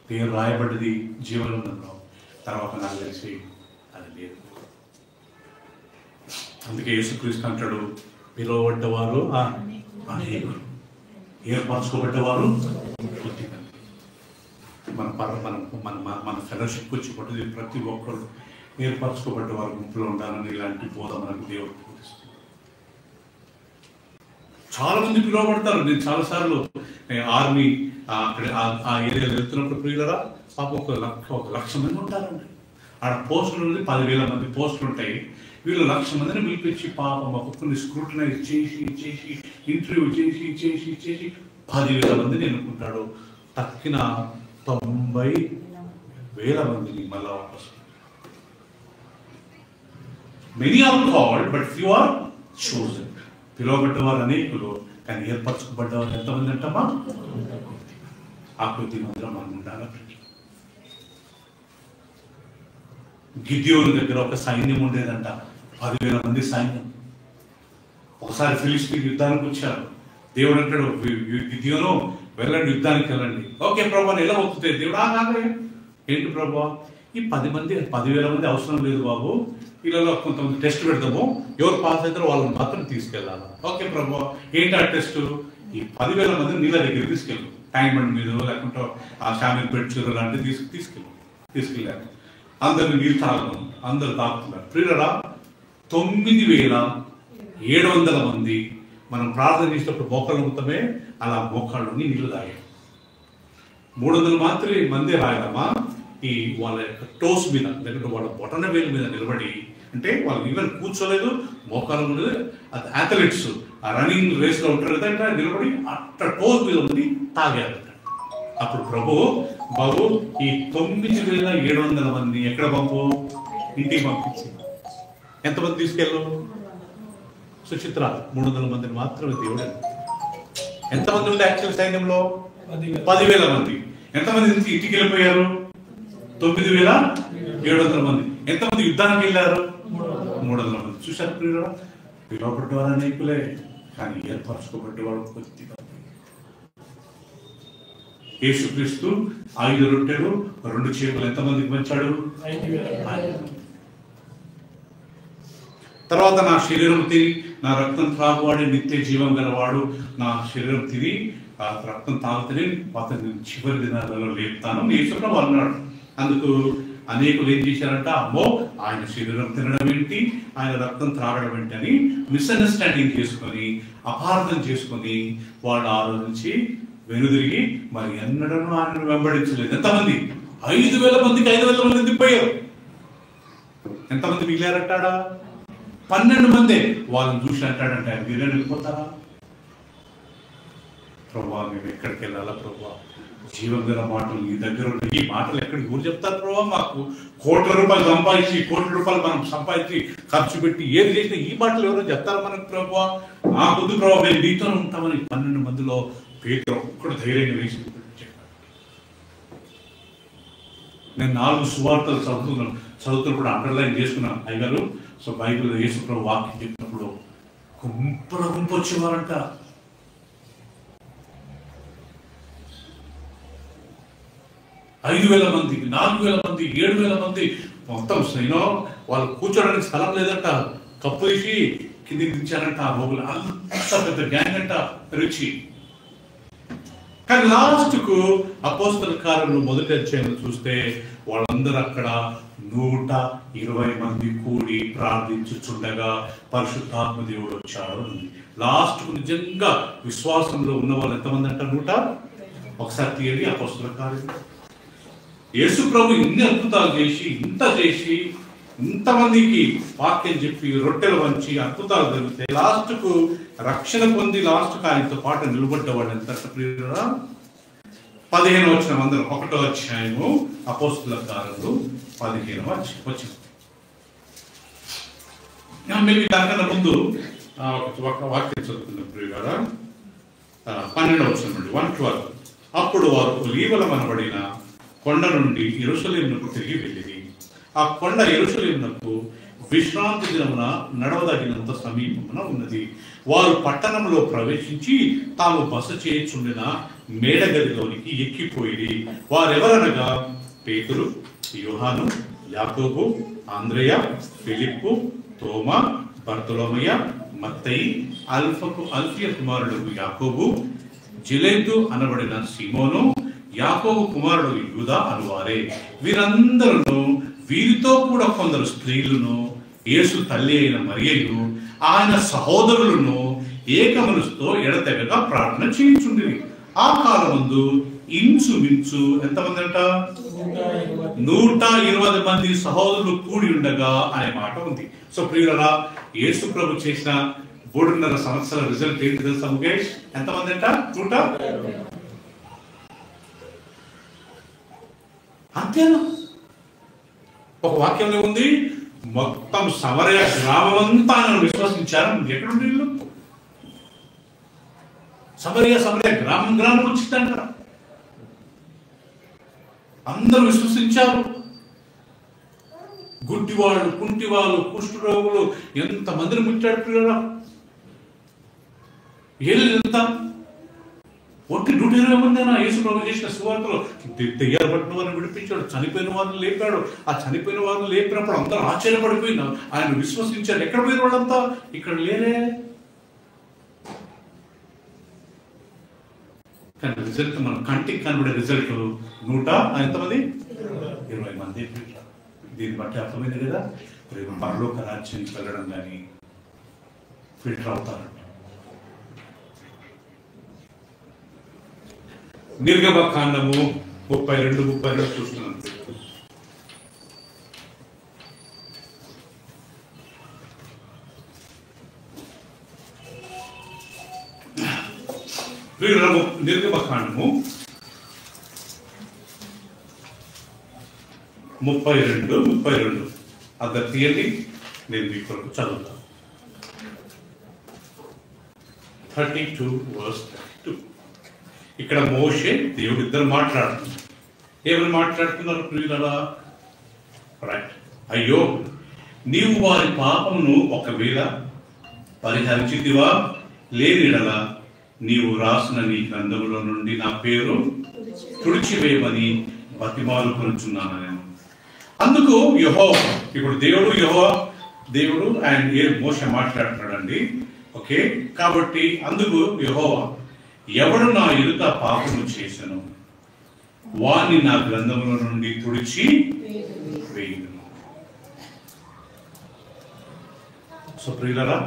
పేరు రాయబడ్డది జీవనంలో, తర్వాత నాకు తెలిసి అది లేదు. అందుకే యేసుక్రీస్తు అంటాడు పిలువబడ్డవారు అనేకులు, ఏర్పరచుకోబడ్డవారు కొద్దిగా. మన ఫెలోషిప్ వచ్చి పట్టుది ప్రతి ఒక్కరు ఏర్పరచుకోబడ్డ వారి గుంపులో ఉండాలని ఇలాంటి బోధ మనకు దేవుడు బోధిస్తుంది. చాలా మంది పిలువబడతారు. నేను చాలాసార్లు ఆర్మీ అక్కడ ఆ ఏరియాలో వెళ్తున్నప్పుడు ప్రియులరా పాపం ఒక 1,00,000 మంది ఉంటారండి. ఆడ పోస్టులు 10,000 మంది పోస్టులు ఉంటాయి. వీళ్ళు 1,00,000 మందిని పిలిపించి పాపం ఒక్కొక్కరిని స్క్రూటనైజ్ చేసి ఇంటర్వ్యూ చేసి 10,000 మందిని ఎన్నుకుంటాడు. తక్కిన 90,000 మందిని మళ్ళా వాపసు. Many are called, but few are chosen. పిలువబడ్డవారు అనేకులు, కానీ ఏర్పరచుకోబడ్డవారు ఎంతమంది అంటామా? ఆ కొద్ది మందిలో మనం ఉండాలి. గిద్యోను దగ్గర ఒక సైన్యం ఉండేదంట, 10,000 మంది సైన్యం. ఒకసారి ఫిలిష్తీన్ యుద్ధానికి వచ్చారు. దేవుడు అంటాడు గిద్యోను వెళ్ళండి, యుద్ధానికి వెళ్ళండి. ఓకే ప్రభా ఎలా అవుతుంది? దేవుడు ఏంటి ప్రభా, ఈ 10,000 మంది అవసరం లేదు బాబు, వీళ్ళలో కొంతమంది టెస్ట్ పెడతాము, ఎవరు పాస్ అవుతారో వాళ్ళని మాత్రం తీసుకెళ్ళాలి. ఓకే ప్రభా ఏంటి ఆ టెస్ట్? ఈ 10,000 మందిని నీళ్ళ దగ్గర తీసుకెళ్ళు, ట్యాంక్ బండ్ మీద లేకుంటే ఆ షామిల్ పెట్టుచూరు లాంటివి తీసుకెళ్ళారు. అందరిని నీళ్ళు తాగడం, అందరు తాగుతున్నారు. ప్రియులరా 9,700 మంది మనం ప్రార్థన చేసినప్పుడు మోకాళ్ళు మొత్తమే అలా మోకాళ్ళని నీళ్లు తాగారు. 300 మంది రాయడమా ఈ వాళ్ళ యొక్క టోస్ మీద, లేకుంటే వాళ్ళ బొటన వేలు మీద నిలబడి, అంటే వాళ్ళు ఈవెన్ కూర్చోలేదు, మోకాళ్ళ మీద. అది అథ్లెట్స్ ఆ రన్నింగ్ రేస్లో ఉంటారు కదా, నిలబడి అట్ట టోస్ మీద ఉంది తాగారు. అప్పుడు బాబు ఈ 9,700 మంది ఎక్కడ పంపు? ఇంటికి పంపించి ఎంతమంది తీసుకెళ్ళు? సుచిత్ర 300 మందిని మాత్రమే దేవుడు. ఎంతమంది ఉండే యాక్చువల్ సైన్యంలో? 10,000 మంది. ఎంతమంది ఇంటికి వెళ్ళిపోయారు? 9,700 మంది. ఎంతమంది యుద్ధానికి వెళ్ళారు? 300 మంది. చూశారు ప్రియుల, పిలువబడ్డవారు అనేకులే, కానీ ఏర్పరచుకోబడ్డవాడు కొద్దిగా. యేసుక్రీస్తు 5 రొట్టెలు 2 చేపలు ఎంతమందికి పంచాడు? 5,000. తర్వాత నా శరీరం తిని నా రక్తం త్రాగువాడే నిత్య జీవం గలవాడు, నా శరీరం తిని ఆ రక్తం తాగుతూనే అతని చివరి దినాలలో లేపుతాను యేసుప్రభు అన్నాడు. అందుకు అనేకులు ఏం చేశారంట, అమ్మో ఆయన శరీరం తినడం ఏంటి, ఆయన రక్తం త్రాగడం ఏంటి అని మిస్అండర్స్టాండింగ్ చేసుకొని, అపార్థం చేసుకొని వాళ్ళు ఆ రోజు నుంచి వెనుదిరిగి మరి ఎన్నడూ ఆయనను వెంబడించలేదు. ఎంతమంది? 5,000 మందికి 5,000 మంది దిగిపోయారు. ఎంతమంది మిగిలారంటాడా? 12 మందే. వాళ్ళని చూసి అంటాడంటే వీళ్ళని వెళ్ళిపోతారా? ప్రభా మేము ఎక్కడికి వెళ్ళాలా ప్రభా, జీవగల మాటలు నీ దగ్గర ఉన్న ఈ మాటలు ఎక్కడికి ఎవరు చెప్తారు ప్రభావ? మాకు కోట్ల రూపాయలు సంపాదించి కోట్ల రూపాయలు మనం సంపాదించి ఖర్చు పెట్టి ఏది చేసినా ఈ మాటలు ఎవరో చెప్తారు మనకు ప్రభావ? ఆ కొద్ది ప్రభావ మేము నీతో ఉంటామని 12 మందిలో పేతురు ఒక్కడు ధైర్యంగా వేసి చెప్పాడు. నేను 4 సువార్తలు చదువుతున్నప్పుడు అండర్లైన్ చేసుకున్నాను అయ్యగారు. సో బైబిల్లో యేసు ప్రభు వాక్యం చెప్పినప్పుడు గుంపు వచ్చేవారంట. ఐదు 5,000 మంది, 4,000 మంది, 7,000 మంది మొత్తం వాళ్ళు కూర్చోడానికి స్థలం లేదంట. కప్పు వేసి కిందికి దించారంట ఆ రోగులు. అంత పెద్ద గ్యాంగ్ అంట రుచి. కానీ లాస్ట్ కు అపోస్తల కార్యములు మొదటి అధ్యాయంలో చూస్తే వాళ్ళందరూ అక్కడ 120 మంది కూడి ప్రార్థించుచుండగా పరిశుద్ధాత్మ దేవుడు వచ్చాడు. లాస్ట్ కు నిజంగా విశ్వాసంలో ఉన్న వాళ్ళు ఎంతమంది అంట? 100. ఒకసారి తీయండి అపోస్తల కార్యములు. యేసు ప్రభు ఇన్ని అద్భుతాలు చేసి ఇంతమందికి వాక్యం చెప్పి రొట్టెలు వంచి అద్భుతాలు జరిగితే లాస్ట్ కు రక్షణ పొంది లాస్ట్ కు ఆయనతో పాటు నిలబడ్డవాడు ఎంత ప్రియురా? 15వ వచనం అందరూ 1వ అధ్యాయము అపోస్తల కార్యములు 15వ వచనం. మేము దానికన్నా ముందు ఒక వాక్యం చదువుతున్నాం ప్రియురా. 12వ వచనం నుండి 1:12. అప్పుడు వారు ఒలీవల మనబడిన కొండ నుండి యెరూషలేమునకు తిరిగి వెళ్ళింది. ఆ కొండ యెరూషలేమునకు విశ్రాంతి దినమున నడవదగినంత సమీపమున ఉన్నది. వారు పట్టణంలో ప్రవేశించి తాము బస చేయుచుండిన మేడగదిలోనికి ఎక్కిపోయి వారెవరనగా పేతురు, యోహాను, యాకోబు, ఆంద్రేయ, ఫిలిప్పు, తోమా, బర్తొలొమయ, మత్తయి, అల్ఫియ కుమారుడు యాకోబు, జిలేతు అనబడిన సీమోను, యాకోబు కుమారుడు యూదా అనువారే. వీరందరూ వీరితో కూడా కొందరు స్త్రీలను, యేసు తల్లి అయిన మరియను, ఆయన సహోదరులను ఏక మనసుతో ఎడతెగగా ప్రార్థన చేయించుండిరి. ఆ కాలమందు ఇంచుమించు ఎంతమంది అంట? 120 మంది సహోదరులు కూడి ఉండగా అనే మాట ఉంది. సో ప్రియులరా, యేసు ప్రభు చేసిన 3.5 సంవత్సరాల రిజల్ట్ ఏంటి తెలుసా ముఖేష్? ఎంతమంది అంట? 100. అంతేనా? ఒక వాక్యంలో ఉంది, మొత్తం సమరయ గ్రామం అంతా ఆయన విశ్వసించారు. ఎక్కడుండి వీళ్ళు? సమరయ గ్రామం వచ్చిందంట. అందరూ విశ్వసించారు. గుడ్డివాళ్ళు, కుంటివాళ్ళు, కుష్ఠరోగులు ఎంత మందిని ముట్టాడు పిల్లరా? ఎంత ఒట్టి 120 మందినా యేసు ప్రభు చేసిన సువార్తలో దెయ్యాలు పట్టిన వారిని విడిపించాడు, చనిపోయిన వారిని లేపాడు. ఆ చనిపోయిన వారిని లేపినప్పుడు అందరూ ఆశ్చర్యపడిపోయినా ఆయన విశ్వసించారు. ఎక్కడ పోయిన వాళ్ళంతా? ఇక్కడ లేరే. కానీ రిజల్ట్ మన కంటికి కనబడే రిజల్ట్ 100 ఎంతమంది? 20 మంది. దీన్ని బట్టి అర్థమైంది కదా, పరలోక రాజ్యానికి వెళ్ళడం కానీ ఫిల్టర్ అవుతారు. నిర్గమకాండము 32 చూస్తున్నాను. నిర్గమకాండము 32 అద్దరు తీయండి, నేను మీ కొరకు చదువుతాను. 32:32. ఇక్కడ మోషే దేవుడు ఇద్దరు మాట్లాడుతున్నారు. ఏమని మాట్లాడుతున్నారు ప్రియులారా? రైట్. అయ్యో, నీవు వారి పాపమును ఒకవేళ పరిహరించితివా, లేనిడలా నీవు రాసిన నీ గ్రంథములో నుండి నా పేరు తుడిచివేయమని బతిమాలుకొనుచున్నాను నేను. అందుకు యెహోవా, ఇప్పుడు దేవుడు అండ్ మోషే మాట్లాడుతున్నాడండి. ఓకే, కాబట్టి అందుకు యెహోవా, ఎవడు నా ఎదుట పాపము చేసెను వాణ్ణి నా గ్రంథముల నుండి తుడిచి వేయును. సో ప్రియులారా,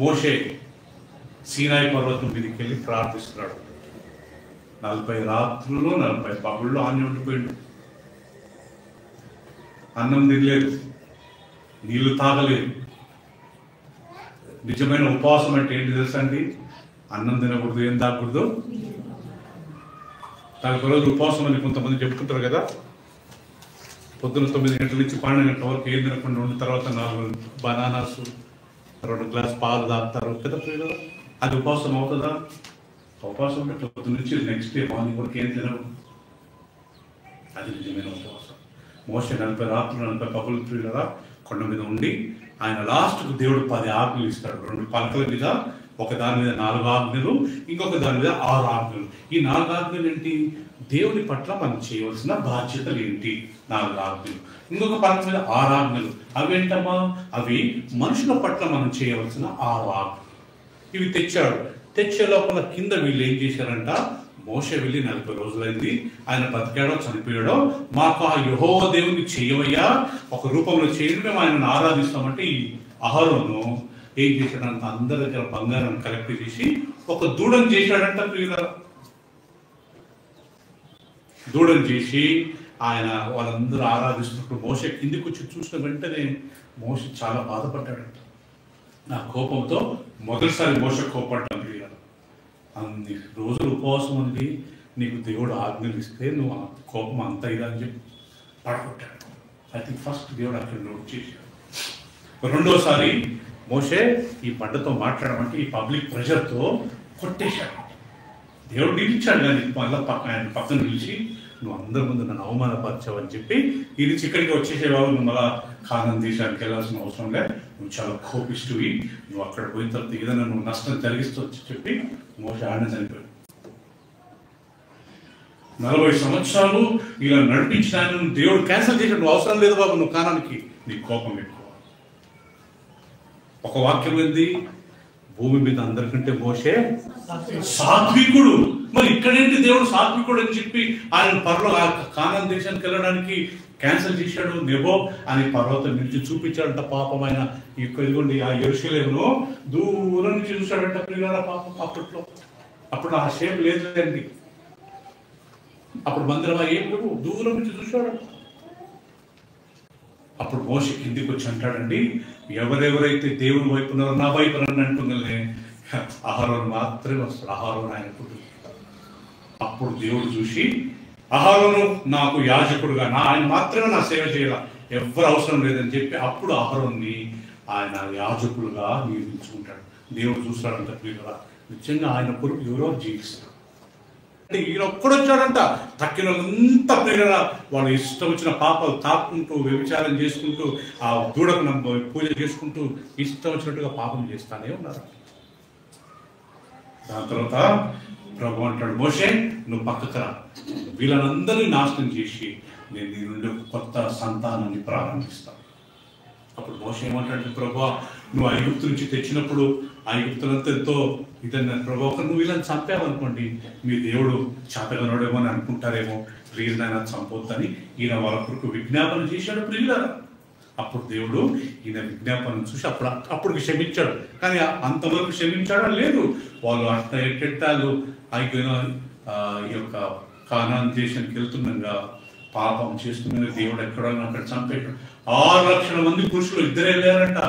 మోషే సీనాయి పర్వతం మీదకి వెళ్ళి ప్రార్థిస్తున్నాడు. 40 రాత్రులు 40 పగుళ్ళు ఆని ఉండిపోయిండు. అన్నం తినలేదు, నీళ్లు తాగలేదు. నిజమైన ఉపవాసం అంటే ఏంటి తెలుసా అండి? అన్నం తినకూడదు, ఏం తాగకూడదు, 40 రోజులు ఉపవాసం అని కొంతమంది చెప్పుకుంటారు కదా. పొద్దున 9 గంటల నుంచి 12 గంటల వరకు ఏం తినకుండా ఉన్న తర్వాత 4 బనానాస్ 2 గ్లాస్ పాలు తాగుతారు కదా ప్రియులారా. అది ఉపవాసం అవుతుందా? ఉపవాసం అంటే పొద్దున్న నుంచి నెక్స్ట్ డే మార్నింగ్ వరకు ఏం తినరు. అది నిజమైన ఉపవాసం. మోషే 40 రాత్రులు 40 పగలు ప్రియులారా కొండ మీద ఉండి ఆయన లాస్ట్కు దేవుడు 10 ఆజ్ఞలు ఇస్తాడు. 2 పలకల మీద, ఒక దాని మీద 4 ఆజ్ఞలు, ఇంకొక దాని మీద 6 ఆజ్ఞలు. ఈ 4 ఆజ్ఞలు ఏంటి? దేవుని పట్ల మనం చేయవలసిన బాధ్యతలు ఏంటి? 4 ఆజ్ఞలు. ఇంకొక పలక మీద 6 ఆజ్ఞలు. అవేంటమ్మా? అవి మనుషుల పట్ల మనం చేయవలసిన 6 ఆజ్ఞలు. ఇవి తెచ్చే లోపల కింద వీళ్ళు ఏం చేశారంట? మోషే వెళ్ళి 40 రోజులైంది, ఆయన బతికాడో చనిపోయాడో, మాకు ఆ యెహోవా దేవుని చేయవయ్యా, ఒక రూపంలో చేయండి, మేము ఆయనను ఆరాధిస్తామంటే ఈ అహరోను ఏం చేశాడంట? అందరి దగ్గర బంగారం కలెక్ట్ చేసి ఒక దూడను చేశాడంట ప్రియులారా. దూడను చేసి ఆయన వాళ్ళందరూ ఆరాధిస్తున్నప్పుడు మోషే కిందికి వచ్చి చూసిన వెంటనే మోషే చాలా బాధపడ్డాడంట. నా కోపంతో మొదటిసారి మోషే కోపడ్డాను ప్రియులారా. అన్ని రోజులు ఉపవాసం ఉంది, నీకు దేవుడు ఆజ్ఞలు ఇస్తే నువ్వు కోపం అంతా ఇదా అని చెప్పి పడగొట్టాడు. ఐ థింక్ ఫస్ట్ దేవుడు అక్కడ నోట్ చేశాడు. రెండోసారి మోషే ఈ బండతో మాట్లాడమంటే ఈ పబ్లిక్ ప్రెషర్తో కొట్టేశాడు. దేవుడు నిలిచాడు కానీ మళ్ళీ ఆయన పక్కన నిలిచి నువ్వు అందరి ముందు నన్ను అవమానపరచావు అని చెప్పి ఈ నుంచి ఇక్కడికి వచ్చేసేవావు, నువ్వు మళ్ళా కానాను దేశానికి వెళ్ళాల్సిన అవసరం లేదు, నువ్వు చాలా కోపిస్తువి, నువ్వు అక్కడ పోయిన తర్వాత ఏదైనా నువ్వు నష్టం కలిగిస్తూ చెప్పి మోషే ఆడ చనిపోయాడు. 40 సంవత్సరాలు ఇలా నడిపించిన ఆయన దేవుడు క్యాన్సిల్ చేశాడు. నువ్వు అవసరం లేదు బాబు, నువ్వు కానానికి, నీ కోపం ఎక్కువ. ఒక వాక్యం ఏంది? భూమి మీద అందరికంటే మోషే సాత్వికుడు. మరి ఇక్కడేంటి దేవుడు సాత్వికుడు అని చెప్పి ఆయన కానాను దేశానికి వెళ్ళడానికి క్యాన్సిల్ చేశాడు. నెబో అని పర్వతం నుంచి చూపించాడంట. పాపం ఆయన ఇదిగోండి ఆ యెరూషలేమును దూరం నుంచి చూశాడంట ప్రియులారా. పాపం అప్పుడు ఆ షేప్ లేదండి, అప్పుడు మందిరం ఏం లేవు, దూరం నుంచి చూశాడు. అప్పుడు మోషే కిందికి వచ్చి అంటాడండి, ఎవరెవరైతే దేవుని వైపు ఉన్నారో నా వైపు అని అంటుందలే, అహరోను మాత్రమే వస్తాడు. అహరోను ఆయన కుటుంబం. అప్పుడు దేవుడు చూసి అహరోను నాకు యాజకుడుగా ఆయన మాత్రమే నా సేవ చేయాల, ఎవరు అవసరం లేదని చెప్పి అప్పుడు అహరోన్ని ఆయన యాజకుడుగా నియమించుకుంటాడు. దేవుడు చూస్తాడంట ప్రియులారా, నిజంగా ఆయన కొరకు ఎవరో జీవిస్తాడు. అంటే ఈయన ఒక్కడొచ్చాడంట, తక్కిన వాళ్ళంతా ప్రియులారా వాళ్ళు ఇష్టం వచ్చిన పాపాలు తాకుంటూ వ్యభిచారం చేసుకుంటూ ఆ దూడకు పూజ చేసుకుంటూ ఇష్టం వచ్చినట్టుగా పాపం చేస్తానే ఉన్నారు. దాని తర్వాత ప్రభు అంటాడు, మోషే నువ్వు పక్కకు రా, వీళ్ళనందరినీ నాశనం చేసి నేను నీ నుండి ఒక కొత్త సంతానాన్ని ప్రారంభిస్తాను. అప్పుడు మోషే ఏమంటాడు, ప్రభు నువ్వు ఐగుప్తు నుంచి తెచ్చినప్పుడు ఐగుప్తులంతా ఎంతో ఇదన్నారు ప్రభు, నువ్వు వీళ్ళని చంపావనుకోండి మీ దేవుడు చేతగనోడేమో అని అనుకుంటారేమో, ప్రియులు ఆయన చంపొద్దని ఈయన వాళ్ళ కొరకు విజ్ఞాపన చేశాడు ప్రియులారా. అప్పుడు దేవుడు ఈయన విజ్ఞాపనం చూసి అప్పుడు క్షమించాడు. కానీ అంతవరకు క్షమించాడా? లేదు. వాళ్ళు అట్ట ఎట్టెట్టాలు ఈ యొక్క కానాను దేశానికి వెళ్తుండగా పాపం చేస్తున్న దేవుడు ఎక్కడో అక్కడ చంపేశాడు. 6 లక్షల మంది పురుషులు ఇద్దరు వెళ్ళారంట.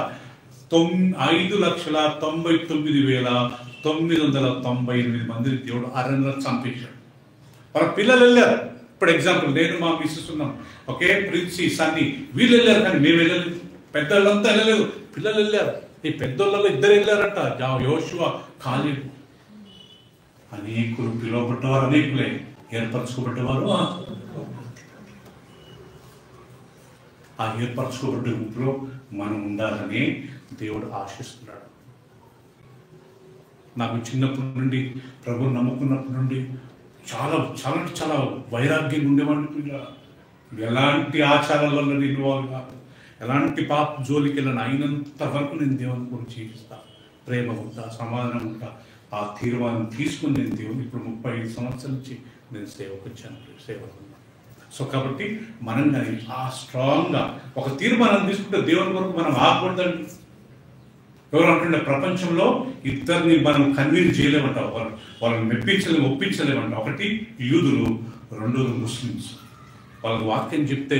5,99,998 మందిని దేవుడు అరణ్యంలో చంపేశాడు. వాళ్ళ పిల్లలు వెళ్ళారు. ఇప్పుడు ఎగ్జాంపుల్ నేను మా మిస్సెస్ ఉన్నాం, ఓకే, ప్రిన్సీ సన్నీ వీళ్ళు వెళ్ళారు, కానీ మేము వెళ్ళలేదు. పెద్దోళ్ళంతా వెళ్ళలేదు, పిల్లలు వెళ్ళారు. ఈ పెద్దోళ్ళలో ఇద్దరు వెళ్ళారంట, యోషువ కాలేబు. అనేకులు పిలువబడ్డవారు, అనేకులే ఏర్పరచుకోబడ్డవారు. ఆ ఏర్పరచుకోబడ్డ గుంపులో మనం ఉండాలని దేవుడు ఆశిస్తున్నాడు. నాకు చిన్నప్పటి నుండి ప్రభువుని నమ్ముకున్నప్పటి నుండి చాలా చాలా చాలా వైరాగ్యంగా ఉండేవాడిని. ఎలాంటి ఆచారాలలో ఇన్వాల్వ్ కాదు, ఎలాంటి పాప జోలికి వెళ్ళను. అయినంత వరకు నేను దేవుని గురించి జీవిస్తాను. ప్రేమ ఉంటా, సమాధానం ఉంటా. ఆ తీర్మానం తీసుకుని నేను దేవుని ఇప్పుడు 35 సంవత్సరాల నుంచి నేను సేవకు వచ్చాను, సేవకు. సో కాబట్టి మనం కానీ ఆ స్ట్రాంగ్గా ఒక తీర్మానం తీసుకుంటే దేవుని వరకు మనం ఆగకూడదండి. ఎవరు అంటుండే ప్రపంచంలో ఇద్దరిని మనం కన్విన్స్ చేయలేమంట, వాళ్ళని ఒప్పించలేమంట. ఒకటి యూదులు, రెండోది ముస్లిమ్స్. వాళ్ళకి వాక్యం చెప్తే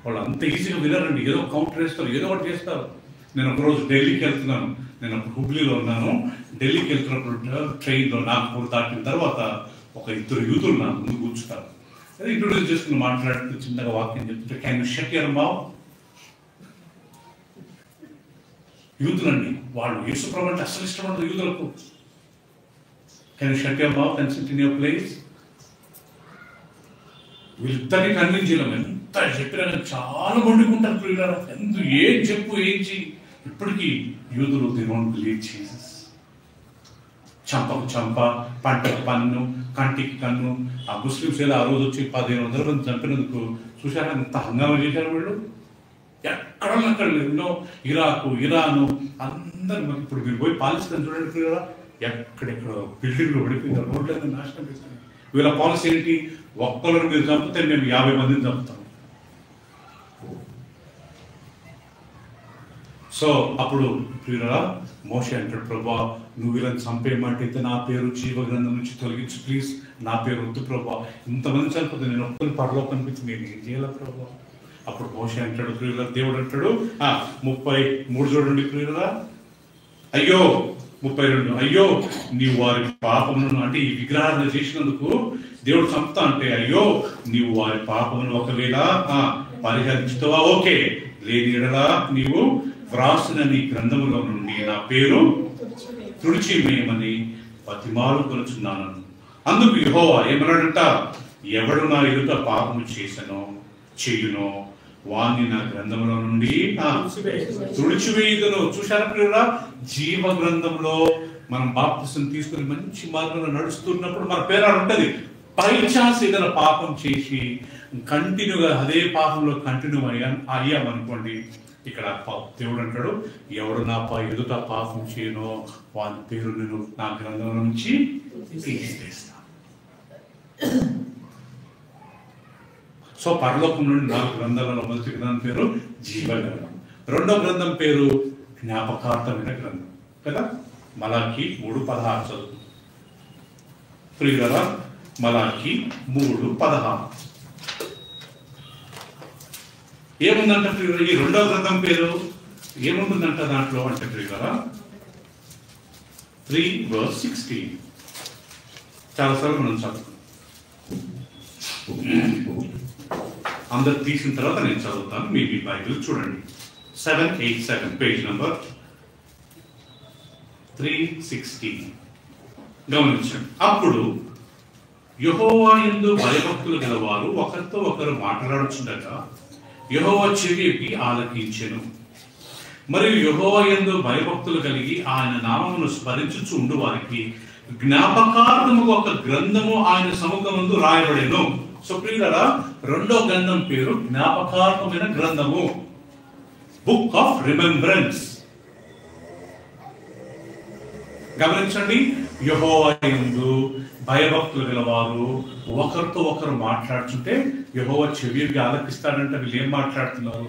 వాళ్ళు అంత ఈజీగా వినరండి, ఏదో కౌంటర్ వేస్తారు, ఏదో ఒకటి చేస్తారు. నేను ఒకరోజు ఢిల్లీకి వెళ్తున్నాను, నేను హుబ్లీలో ఉన్నాను. ఢిల్లీకి వెళ్తున్నప్పుడు ట్రైన్లో నాగ్పూర్ దాటిన తర్వాత ఒక ఇద్దరు యూతులు నా ముందు కూర్చుంటారు. అదే ఇంట్రొడ్యూస్ చేసుకుని మాట్లాడుతూ చిన్నగా వాక్యం చెప్తుంటే can you shut your mouth. యూతులండి, వాళ్ళు యేసుప్రభు అంటే అసలు ఇష్టం ఉండదు యూతులకు. Can you shut your mouth and sit in your place. వీళ్ళిద్దరిని కన్విన్స్ చేయడం ఎంత చెప్పినా చాలా మొండుకుంటారు ప్రియులారా. ఎందుకు ఏం చెప్పు ఏం చెయ్యి. ఇప్పటికీ యూదులు దే డోంట్ బిలీవ్ జీసస్. చంపకు చంప, పంటకు పన్ను, కంటికి కన్ను. ఆ ముస్లింస్ ఏదో ఆ రోజు వచ్చి 1500 మంది చంపినందుకు చూశారా ఎంత హంగామా చేశారు వీళ్ళు. ఎక్కడన్నా అక్కడ ఎన్నో ఇరాకు, ఇరాను అందరు. ఇప్పుడు మీరు పోయి పాలిస్తాను చూడండి కదా, ఎక్కడెక్కడ బిల్డింగ్లు పడిపోయింది, రోడ్లన్నీ నాశనం చేస్తాయి. వీళ్ళ పాలసీ ఏంటి? ఒక్కరిని మీరు చంపితే మేము 50 మందిని చంపుతాం. సో అప్పుడు ప్రియురా మోషే అంటాడు, ప్రభా నువ్వు వీళ్ళని చంపేయమంటే నా పేరు జీవ గ్రంథం నుంచి తొలగించు ప్లీజ్, నా పేరు వద్దు ప్రభా, ఇంతమంది చనిపోతే నేను ఒక్కరిని పరలోకి కనిపించి నేను ఏం చేయాల ప్రభా. అప్పుడు మోషే అంటాడు ప్రియుల, దేవుడు అంటాడు 33 చూడండి ప్రియురా, అయ్యో 32, అయ్యో నీవు వారి పాపమును, అంటే ఈ విగ్రహాలను చేసినందుకు దేవుడు చంపుతా అంటే, అయ్యో నీవు వారి పాపమును ఒకవేళ పరిహరించుతావా, ఓకే, లేని ఎడలా నీవు వ్రాసిన నీ గ్రంథములో నుండి నా పేరు తుడిచివేయమని బతిమాలు కొనుచున్నాను. అందుకు యెహోవా ఏమన్నాడంట, ఎవడు నా ఎదుట పాపము చేసనో చేయునో వాణ్ణి నా గ్రంథంలో నుండి తుడిచివేయుదును. చూశారా ప్రియులా, జీవ గ్రంథంలో మనం బాప్తిసం తీసుకుని మంచి మార్గంలో నడుస్తున్నప్పుడు మన పేరు ఉంటది. పై ఛాన్స్ ఏదైనా పాపం చేసి కంటిన్యూగా అదే పాపంలో కంటిన్యూ అయ్యామనుకోండి, ఇక్కడ దేవుడు అంటాడు, ఎవడు నా ఎదుట పాపం చేయనో వాని పేరు నేను నా గ్రంథం నుంచి తీసేస్తాను. సో పరలోకం నుండి 4 గ్రంథాలలో మొదటి గ్రంథం పేరు జీవ గ్రంథం, రెండో గ్రంథం పేరు జ్ఞాపకార్థమైన గ్రంథం కదా. మలాకి 3:16 చదువు ప్రియులారా, మలాకి 3:16 ఏముందంట ప్రియులారా, ఈ రెండో గ్రంథం పేరు ఏముంటుందంట దాంట్లో అంటే ప్రియులారా 3:16 చాలాసార్లు మనం చదువుతాం. అందరు తీసిన తర్వాత నేను చదువుతాను, మీ బైబిల్ చూడండి. 787 పేజ్ నంబర్ 316 గమనించండి. అప్పుడు యెహోవా యందు భయభక్తులు గలవారు ఒకరితో ఒకరు మాట్లాడుచుండగా యెహోవా చెవికి ఆలకించెను. మరియు యెహోవా యందు భయభక్తులు కలిగి ఆయన నామమును స్మరించుచు ఉండు వారికి జ్ఞాపకార్థము ఒక గ్రంథము ఆయన సముఖమందు రాయబడెను. సో ప్రియులారా, రెండో గ్రంథం పేరు జ్ఞాపకార్థమైన గ్రంథము, బుక్ ఆఫ్ రిమెంబరెన్స్. గమనించండి, యెహోవా యందు భయభక్తులు గలవారు ఒకరితో ఒకరు మాట్లాడుతుంటే యెహోవా చెవికి ఆలకిస్తాడంటే వీళ్ళు ఏం మాట్లాడుతున్నారు?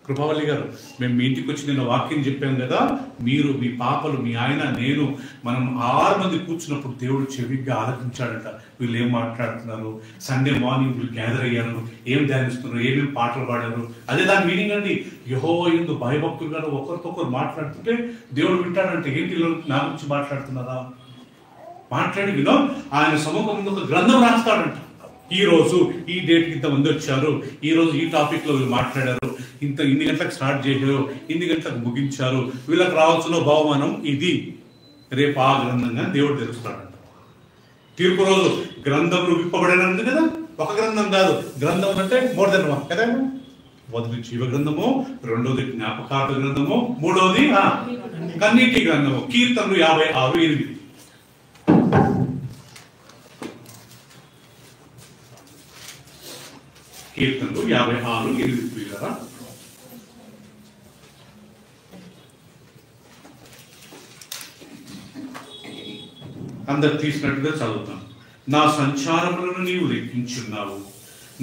కృపావల్లి గారు, మేము మీ ఇంటికి వచ్చి నేను వాక్యం చెప్పాను కదా, మీరు మీ పాపలు మీ ఆయన నేను మనం 6 మంది కూర్చున్నప్పుడు దేవుడు చెవిగా ఆలకించాడట. వీళ్ళు ఏం మాట్లాడుతున్నారు, సండే మార్నింగ్ వీళ్ళు గ్యాదర్ అయ్యారు, ఏం ధ్యానిస్తున్నారు, ఏమేమి పాటలు పాడారు, అదే దాని మీనింగ్ అండి. యెహోవా యందు భయభక్తులు గారు ఒకరితో ఒకరు మాట్లాడుతుంటే దేవుడు వింటాడంటే, ఏంటి నా గురించి మాట్లాడుతున్నారా, మాట్లాడి వినో ఆయన సముఖం ఒక గ్రంథం రాస్తాడంట. ఈ రోజు ఈ డేట్కి ఇంతమంది వచ్చారు, ఈ రోజు ఈ టాపిక్ లో వీళ్ళు మాట్లాడారు, ఇన్ని గంటలకు స్టార్ట్ చేశారు, ఇన్ని గంటలకు ముగించారు, వీళ్ళకి రావాల్సిన బహుమానం ఇది, రేపు ఆ గ్రంథంగా దేవుడు తెలుస్తాడంట. తీర్పు రోజు గ్రంథంలో విప్పబడినందు కదా, ఒక గ్రంథం కాదు, గ్రంథం అంటే మోర్ దెన్ వన్ కదా. మొదటి జీవ గ్రంథము, రెండోది జ్ఞాపకార్థ గ్రంథము, మూడోది కన్నీటి గ్రంథము. కీర్తనలు 56:8 కీర్తనలు 56:8 కదా. అందరు తీసినట్టుగా చదువుతాను. నా సంచారములను నీవు లెక్కించున్నావు,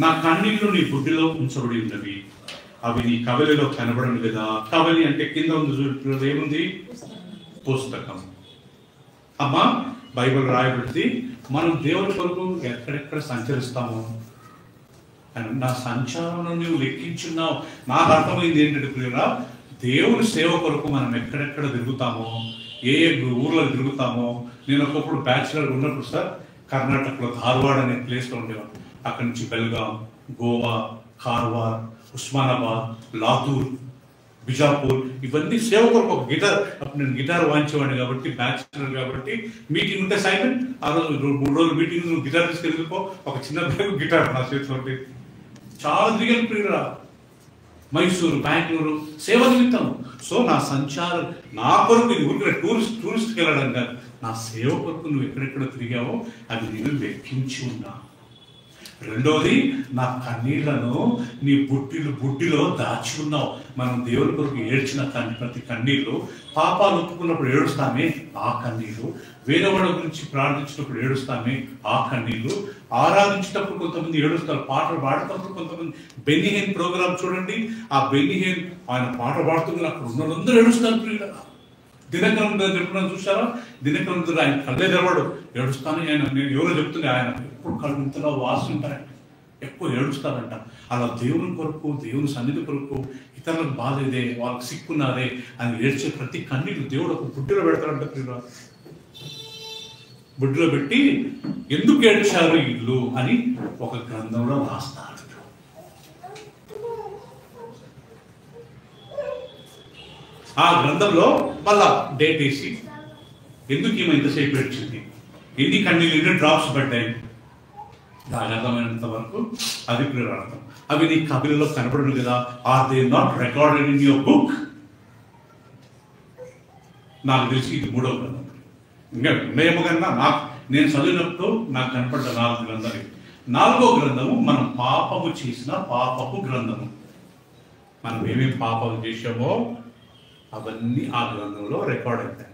నా కన్నీళ్లు నీ బుడ్డిలో ఉంచబడి ఉన్నవి, అవి నీ కవలిలో కనబడను కదా. కవలి అంటే కింద ఉంది, ఏముంది? పుస్తకం. అమ్మా బైబిల్ రాయబడింది. మనం దేవుని కొరకు ఎక్కడెక్కడ సంచరిస్తాము, నా సంచారం నువ్వు లెక్కించున్నావు. నాకు అర్థమైంది ఏంటంటే ప్రియురా, దేవుని సేవ కొరకు మనం ఎక్కడెక్కడ తిరుగుతామో, ఏ ఊర్లో తిరుగుతామో. నేను ఒకప్పుడు బ్యాచులర్ ఉన్నప్పుడు సార్ కర్ణాటకలో ధార్వాడ్ అనే ప్లేస్లో ఉండేవాడు. అక్కడి నుంచి బెల్గాం, గోవా, కార్వార్, ఉస్మానాబాద్, లాతూర్, బిజాపూర్, ఇవన్నీ సేవ కొరకు ఒక గిటార్, అప్పుడు నేను గిటార్ వాయించేవాడిని కాబట్టి, బ్యాచులర్ కాబట్టి, మీటింగ్ ఉంటే సైమన్ ఆ రోజు 3 రోజులు మీటింగ్ గిటార్ తీసుకెళ్ళిపో, ఒక చిన్న బ్యాగ్ గిటార్ నా చేతిలో ఉంటే చాలా తిరిగాను ప్రియురా. మైసూరు, బెంగళూరు సేవ నిమిత్తం. సో నా సంచారం నా కొరకు ఇది ఊరికే టూరిస్ట్కి వెళ్ళడం కాదు, నా సేవ కొరకు నువ్వు ఎక్కడెక్కడ తిరిగావో అది నేను లెక్కించి ఉన్నా. రెండోది, నా కన్నీళ్లను నీ బుడ్డిలో దాచి ఉన్నావు. మనం దేవుని కొరకు ఏడ్చిన ప్రతి కన్నీళ్ళు, పాపాలు ఒప్పుకున్నప్పుడు ఏడుస్తామే ఆ కన్నీళ్ళు, వేరే వాళ్ళ గురించి ప్రార్థించినప్పుడు ఏడుస్తామే ఆ కన్నీళ్ళు, ఆరాధించేటప్పుడు కొంతమంది ఏడుస్తారు, పాటలు పాడేటప్పుడు కొంతమంది. బెన్నీహేన్ ప్రోగ్రామ్ చూడండి, ఆ బెన్నీహేన్ ఆయన పాట పాడుతున్నారు, అక్కడ ఉన్న వాళ్ళందరూ ఏడుస్తారు ప్రియులారా. దినకరం చెప్తున్నాను చూసారా, దినకరం ఆయన కళ్ళే తెరవాడు ఏడుస్తాను. ఆయన నేను ఎవరో చెప్తుంది, ఆయన ఎప్పుడు కళ్ళు ఇంతలో వాస్తుంటారంట, ఎక్కువ ఏడుస్తారంట. అలా దేవుని కొరకు, దేవుని సన్నిధి కొరకు, ఇతరులకు బాధేదే, వాళ్ళకి సిక్కున్నదే అని ఏడ్చే ప్రతి కన్నీళ్ళు దేవుడు ఒక బుడ్డిలో పెడతారంట ప్రియుల. బుడ్డిలో పెట్టి ఎందుకు ఏడ్చారు ఇల్లు అని ఒక గ్రంథంలో రాస్తారు. ఆ గ్రంథంలో మళ్ళా డేట్ వేసి ఎందుకు ఈమె ఇంతసేపు ఏడ్చింది, ఎన్ని కన్నీళ్ళు, ఎన్ని డ్రాప్స్ పడ్డాయి, నాకు అర్థమైనంత వరకు అది ప్రేరార్థం. అవి నీ కబిలలో కనపడదు కదా. Are they not recorded in your book? నాకు తెలిసి ఇది 3వ గ్రంథం. ఇంకా ఉన్నాయేమో కన్నా నేను చదివినప్పుడు నాకు కనపడ్డ 4 గ్రంథాలు. 4వ గ్రంథము మనం పాపము చేసిన పాపపు గ్రంథము. మనం ఏమేమి పాపం చేసామో అవన్నీ ఆ గ్రంథంలో రికార్డ్ అవుతాయి.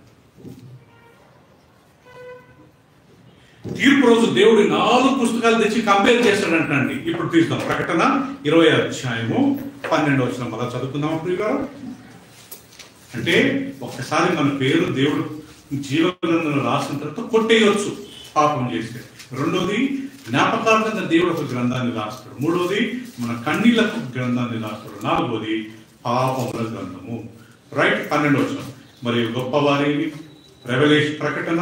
తీర్పు రోజు దేవుడు 4 పుస్తకాలు తెచ్చి కంపేర్ చేస్తాడంటండి. ఇప్పుడు తీస్తాం ప్రకటన 20వ అధ్యాయము 12వ వచనం అలా చదువుకుందాం ప్రియులారా. అంటే ఒక్కసారి మన పేరు దేవుడు జీవగ్రంథంలో రాసిన తర్వాత కొట్టేయవచ్చు పాపం చేస్తే. రెండోది, జ్ఞాపకార్థంగా దేవుడు ఒక గ్రంథాన్ని రాస్తాడు. మూడోది, మన కన్నీళ్లకు గ్రంథాన్ని రాస్తాడు. నాలుగోది, పాపముల గ్రంథము. రైట్, 12వ వచనం. మరియు గొప్పవారేమి, రెవల్యూషన్ ప్రకటన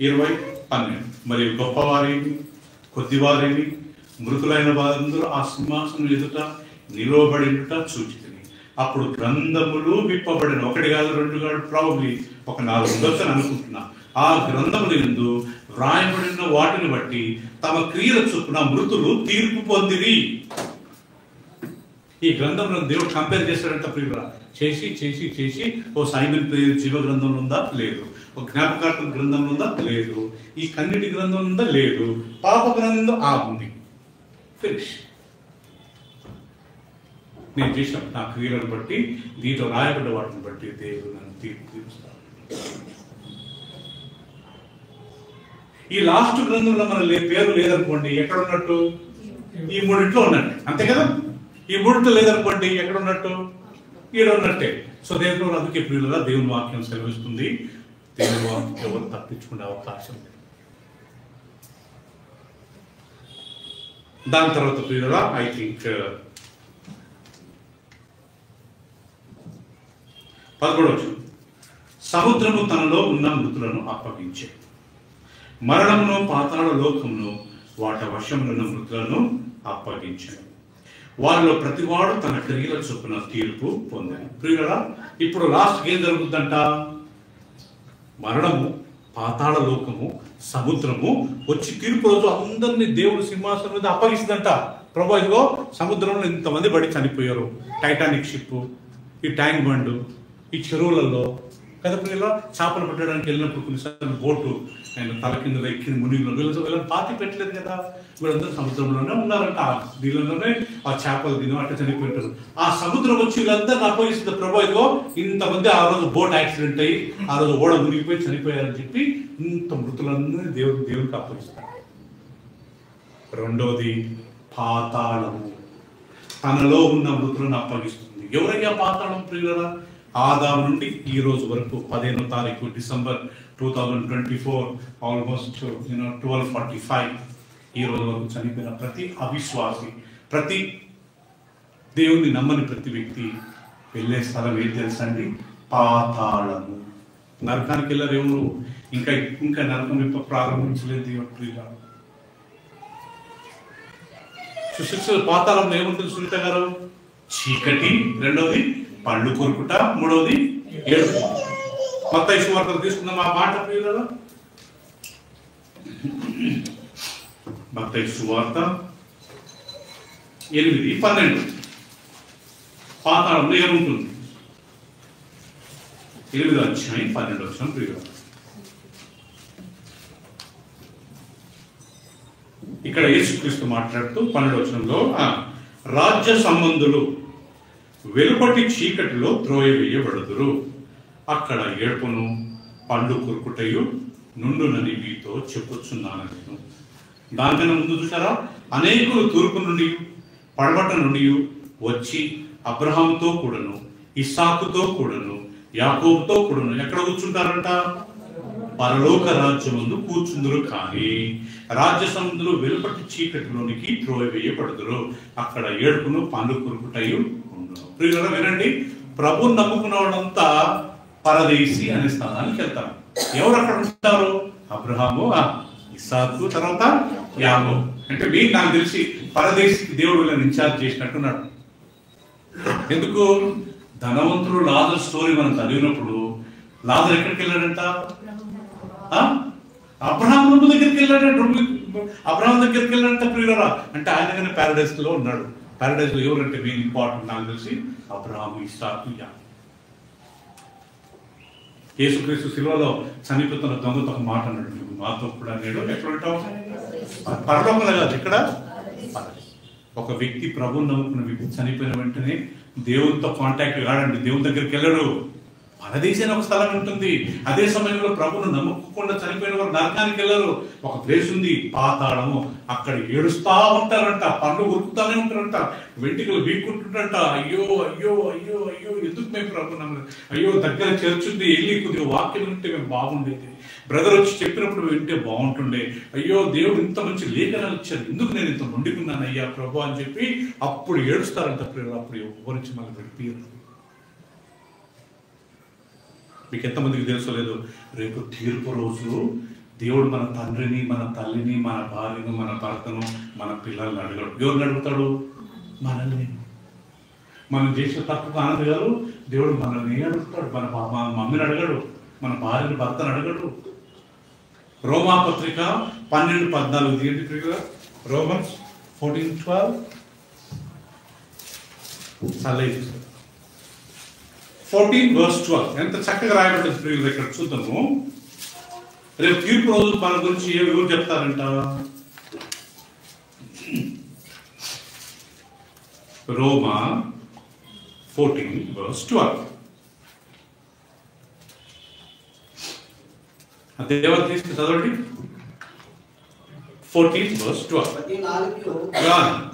20:12. మరియు గొప్పవారేమి, కొద్దివారేమి, మృతులైన వారందరూ ఆ సింహాసనం ఎదుట నిలవబడినట చూచితిని. అప్పుడు గ్రంథములు విప్పబడిన, 1 కాదు 2 కాదు, ప్రాబబ్లీ ఒక 4 ఉండొచ్చని అనుకుంటున్నా. ఆ గ్రంథముల యందు వ్రాయబడిన వాటిని బట్టి తమ క్రియల చొప్పున మృతులు తీర్పు పొందిరి. ఈ గ్రంథంలో దేవుడు కంపేర్ చేస్తాడంట ప్రియురా. చేసి చేసి చేసి ఓ సైమన్ పేరు జీవ గ్రంథంలో ఉందా? లేదు. ఒక జ్ఞాపకార్థ గ్రంథంలో ఉందా? లేదు. ఈ కన్నిటి గ్రంథం ఉందా? లేదు. పాప గ్రంథం ఉంది. ఫినిష్. నేను చేసిన నా క్రియలను బట్టి, దీంట్లో రాయబడ్డ వాటిని బట్టి దేవుడు నన్ను తీరుస్తాడు. ఈ లాస్ట్ గ్రంథంలో మన పేరు లేదనుకోండి, ఎక్కడ ఉన్నట్టు? ఈ 3 ఉన్నట్టు, అంతే కదా. ఈ 3 లేదనుకోండి, ఎక్కడ ఉన్నట్టు? ఈడ ఉన్నట్టే. సో దేవుడు అందుకే ప్రియులుగా దేవుని వాక్యం సెలవిస్తుంది, దేవుని వాక్యం ఎవరు తప్పించుకునే అవకాశం లేదు. దాని తర్వాత ప్రియులుగా ఐ థింక్ 11వ, సముద్రము తనలో ఉన్న మృతులను అప్పగించే, మరణమును పాతాళ లోకమును వాటి వశములున్న మృతులను అప్పగించాను. వారిలో ప్రతివాడు తన క్రియల చొప్పున తీర్పు పొందాను. ప్రియులరా, ఇప్పుడు లాస్ట్ ఏం జరుగుతుందంట? మరణము, పాతాళ లోకము, సముద్రము వచ్చి తీర్పు రోజు అందరినీ దేవుడు సింహాసనం మీద అప్పగిస్తుందంట. ప్రభు, ఇదిగో సముద్రంలో ఇంతమంది పడి చనిపోయారు, టైటానిక్ షిప్, ఈ ట్యాంక్ బండ్, ఈ చెరువులలో కదా ప్రియుల, చేపలు పట్టడానికి వెళ్ళినప్పుడు కొన్నిసార్లు బోటు ఆయన తల కింద ఎక్కిన మునిగిలో వీళ్ళని పాతి పెట్టలేదు కదా. వీళ్ళందరూ సముద్రంలోనే ఉన్నారంట, ఆ నీళ్ళలోనే ఆ చేపలు తిని అట్లా చనిపోయింటారు. ఆ సముద్రం వచ్చి వీళ్ళందరినీ అప్పగిస్తుంది. ప్రభు, ఇదిగో ఇంతమంది ఆ రోజు బోట్ యాక్సిడెంట్ అయ్యి ఆ రోజు ఓడ మునిగిపోయి చనిపోయారని చెప్పి ఇంత మృతులందరినీ దేవునికి అప్పగిస్తారు. రెండోది, పాతాళము తనలో ఉన్న మృతులను అప్పగిస్తుంది. ఎవరయ్యా పాతాళం ప్రియులరా? ఆదాము నుండి ఈ రోజు వరకు 15వ తారీఖు డిసెంబర్ 2024, ఆల్మోస్ట్ 12:45 ఈ రోజు వరకు చనిపోయిన ప్రతి అవిశ్వాసి, ప్రతి దేవుని నమ్మని ప్రతి వ్యక్తి వెళ్ళే స్థలం ఏం తెలుసండి? పాతాళము. నరకానికి వెళ్ళారు ఎవరు? ఇంకా ఇంకా నరకం యొక్క ప్రారంభించలేదు దేవుడు ప్రియులారా. సుశిక్ష పాతాళంలో ఏముంటుంది సునీత గారు? చీకటి, రెండవది పళ్ళు కొరుకుట, మూడవది ఏడుపు. మత్తయి సువార్తలు తీసుకుందాం ఆ మాట ప్రియులారా. మత్తయి సువార్త 8:12 పాతాళంలో ఏముంటుంది? 8:12 ప్రియులారా. ఇక్కడ యేసుక్రీస్తు మాట్లాడుతూ 12 రాజ్య సంబంధులు వెలుపటి చీకటిలో త్రోయవేయబడుదురు, అక్కడ ఏడుపును పళ్ళు కొరుకుటయు నుండునని మీతో చెప్పుచున్నాను నేను. దానికన్నా ముందు చూసారా, అనేకులు తూర్పు నుండి పడమట నుండి వచ్చి అబ్రహాముతో కూడాను ఇస్సాకుతో కూడాను యాకోబుతో కూడాను ఎక్కడ కూర్చుంటారంట? పరలోక రాజ్యమందు కూర్చుందురు, కానీ రాజ్య సంబంధులు వెలుపటి చీకటిలోనికి త్రోయవేయబడుదురు, అక్కడ ఏడుపును పళ్ళు కొరుకుటయు ఉండును. ప్రియులారా వినండి, ప్రభువు నమ్ముకున్న వాళ్ళంతా పరదేశి అనే స్థానానికి వెళ్తారు. ఎవరు అక్కడ ఉంటారు? అబ్రహాము, ఇస్సాకు, తర్వాత యాకోబు. అంటే మీకు నాకు తెలిసి పరదేశికి దేవుడు వీళ్ళని ఇన్ఛార్జ్ చేసినట్టున్నాడు. ఎందుకు? ధనవంతుడు లాజరు స్టోరీ మనం చదివినప్పుడు లాజరు ఎక్కడికి వెళ్ళాడంట? అబ్రహాము దగ్గరికి వెళ్ళాడంట. అబ్రహాం దగ్గరికి వెళ్ళాడంట ప్రియులారా. అంటే ఆయన ప్యారడైస్ లో ఉన్నాడు. ప్యారడైస్ లో ఎవరంటే మెయిన్ ఇంపార్టెంట్ నాకు తెలిసి అబ్రహాము, ఇస్సాకు, యాకోబు. యేసుక్రీస్తు శిలువలో చనిపోతున్న దొంగతో ఒక మాట అన్నాడు, నువ్వు మాతో కూడా నేడు ఎక్కడ ఉంటావు? పరలోకంలో కాదు, ఇక్కడ. ఒక వ్యక్తి ప్రభువుని నమ్ముకున్న వ్యక్తి చనిపోయిన వెంటనే దేవునితో కాంటాక్ట్ కాడండి, దేవుని దగ్గరికి వెళ్ళరు. పరదేశి అనే ఒక స్థలం ఉంటుంది. అదే సమయంలో ప్రభువును నమ్ముకోకుండా చనిపోయిన వారు నరకానికి వెళ్ళరు. ఒక ప్లేస్ ఉంది, పాతాళము. అక్కడ ఏడుస్తా ఉంటారంట, పళ్ళు ఉరుకుతానే ఉంటారంట, వెంట్రుకలు వీక్కుంటుంటారంట. అయ్యో అయ్యో అయ్యో అయ్యో, ఎందుకు మేము ప్రభు నమ్మలేదు? అయ్యో దగ్గర చర్చ్ ఉంది, వెళ్ళి కొద్దిగా వాక్యం వింటే మేము బాగుండేది, బ్రదర్ వచ్చి చెప్పినప్పుడు వింటే బాగుంటుండే, అయ్యో దేవుడు ఇంత మంచి లేఖనాలు ఇచ్చారు, ఎందుకు నేను ఇంత మొండికున్నాను అయ్యా ప్రభు అని చెప్పి అప్పుడు ఏడుస్తారంట. అప్పుడు ఎవరించి మళ్ళీ వెళ్ళిపోయారు. మీకు ఎంతమందికి తెలుసో లేదు, రేపు తీర్పు రోజు దేవుడు మన తండ్రిని, మన తల్లిని, మన భార్యను, మన భర్తను, మన పిల్లల్ని అడగడు. ఎవరిని అడుగుతాడు? మనల్ని. మనం చేసిన తప్పుకు ఆనందగారు దేవుడు మనల్ని అడుగుతాడు. మన మమ్మీని అడగడు, మన భార్యని, భర్తను అడగడు. రోమా పత్రిక 12:14 తీయండి. రోమన్స్ 14:12 14:12 ఎంత చక్కగా రాయబడ్డది ప్రియులు. ఇక్కడ చూద్దాము. రేపు తీర్పు రోజు మన గురించి ఎవరు చెప్తారంట? రోమా 14:12 దేవత తీసుకు చదవండి. 14:12 ప్రతి నాలుగు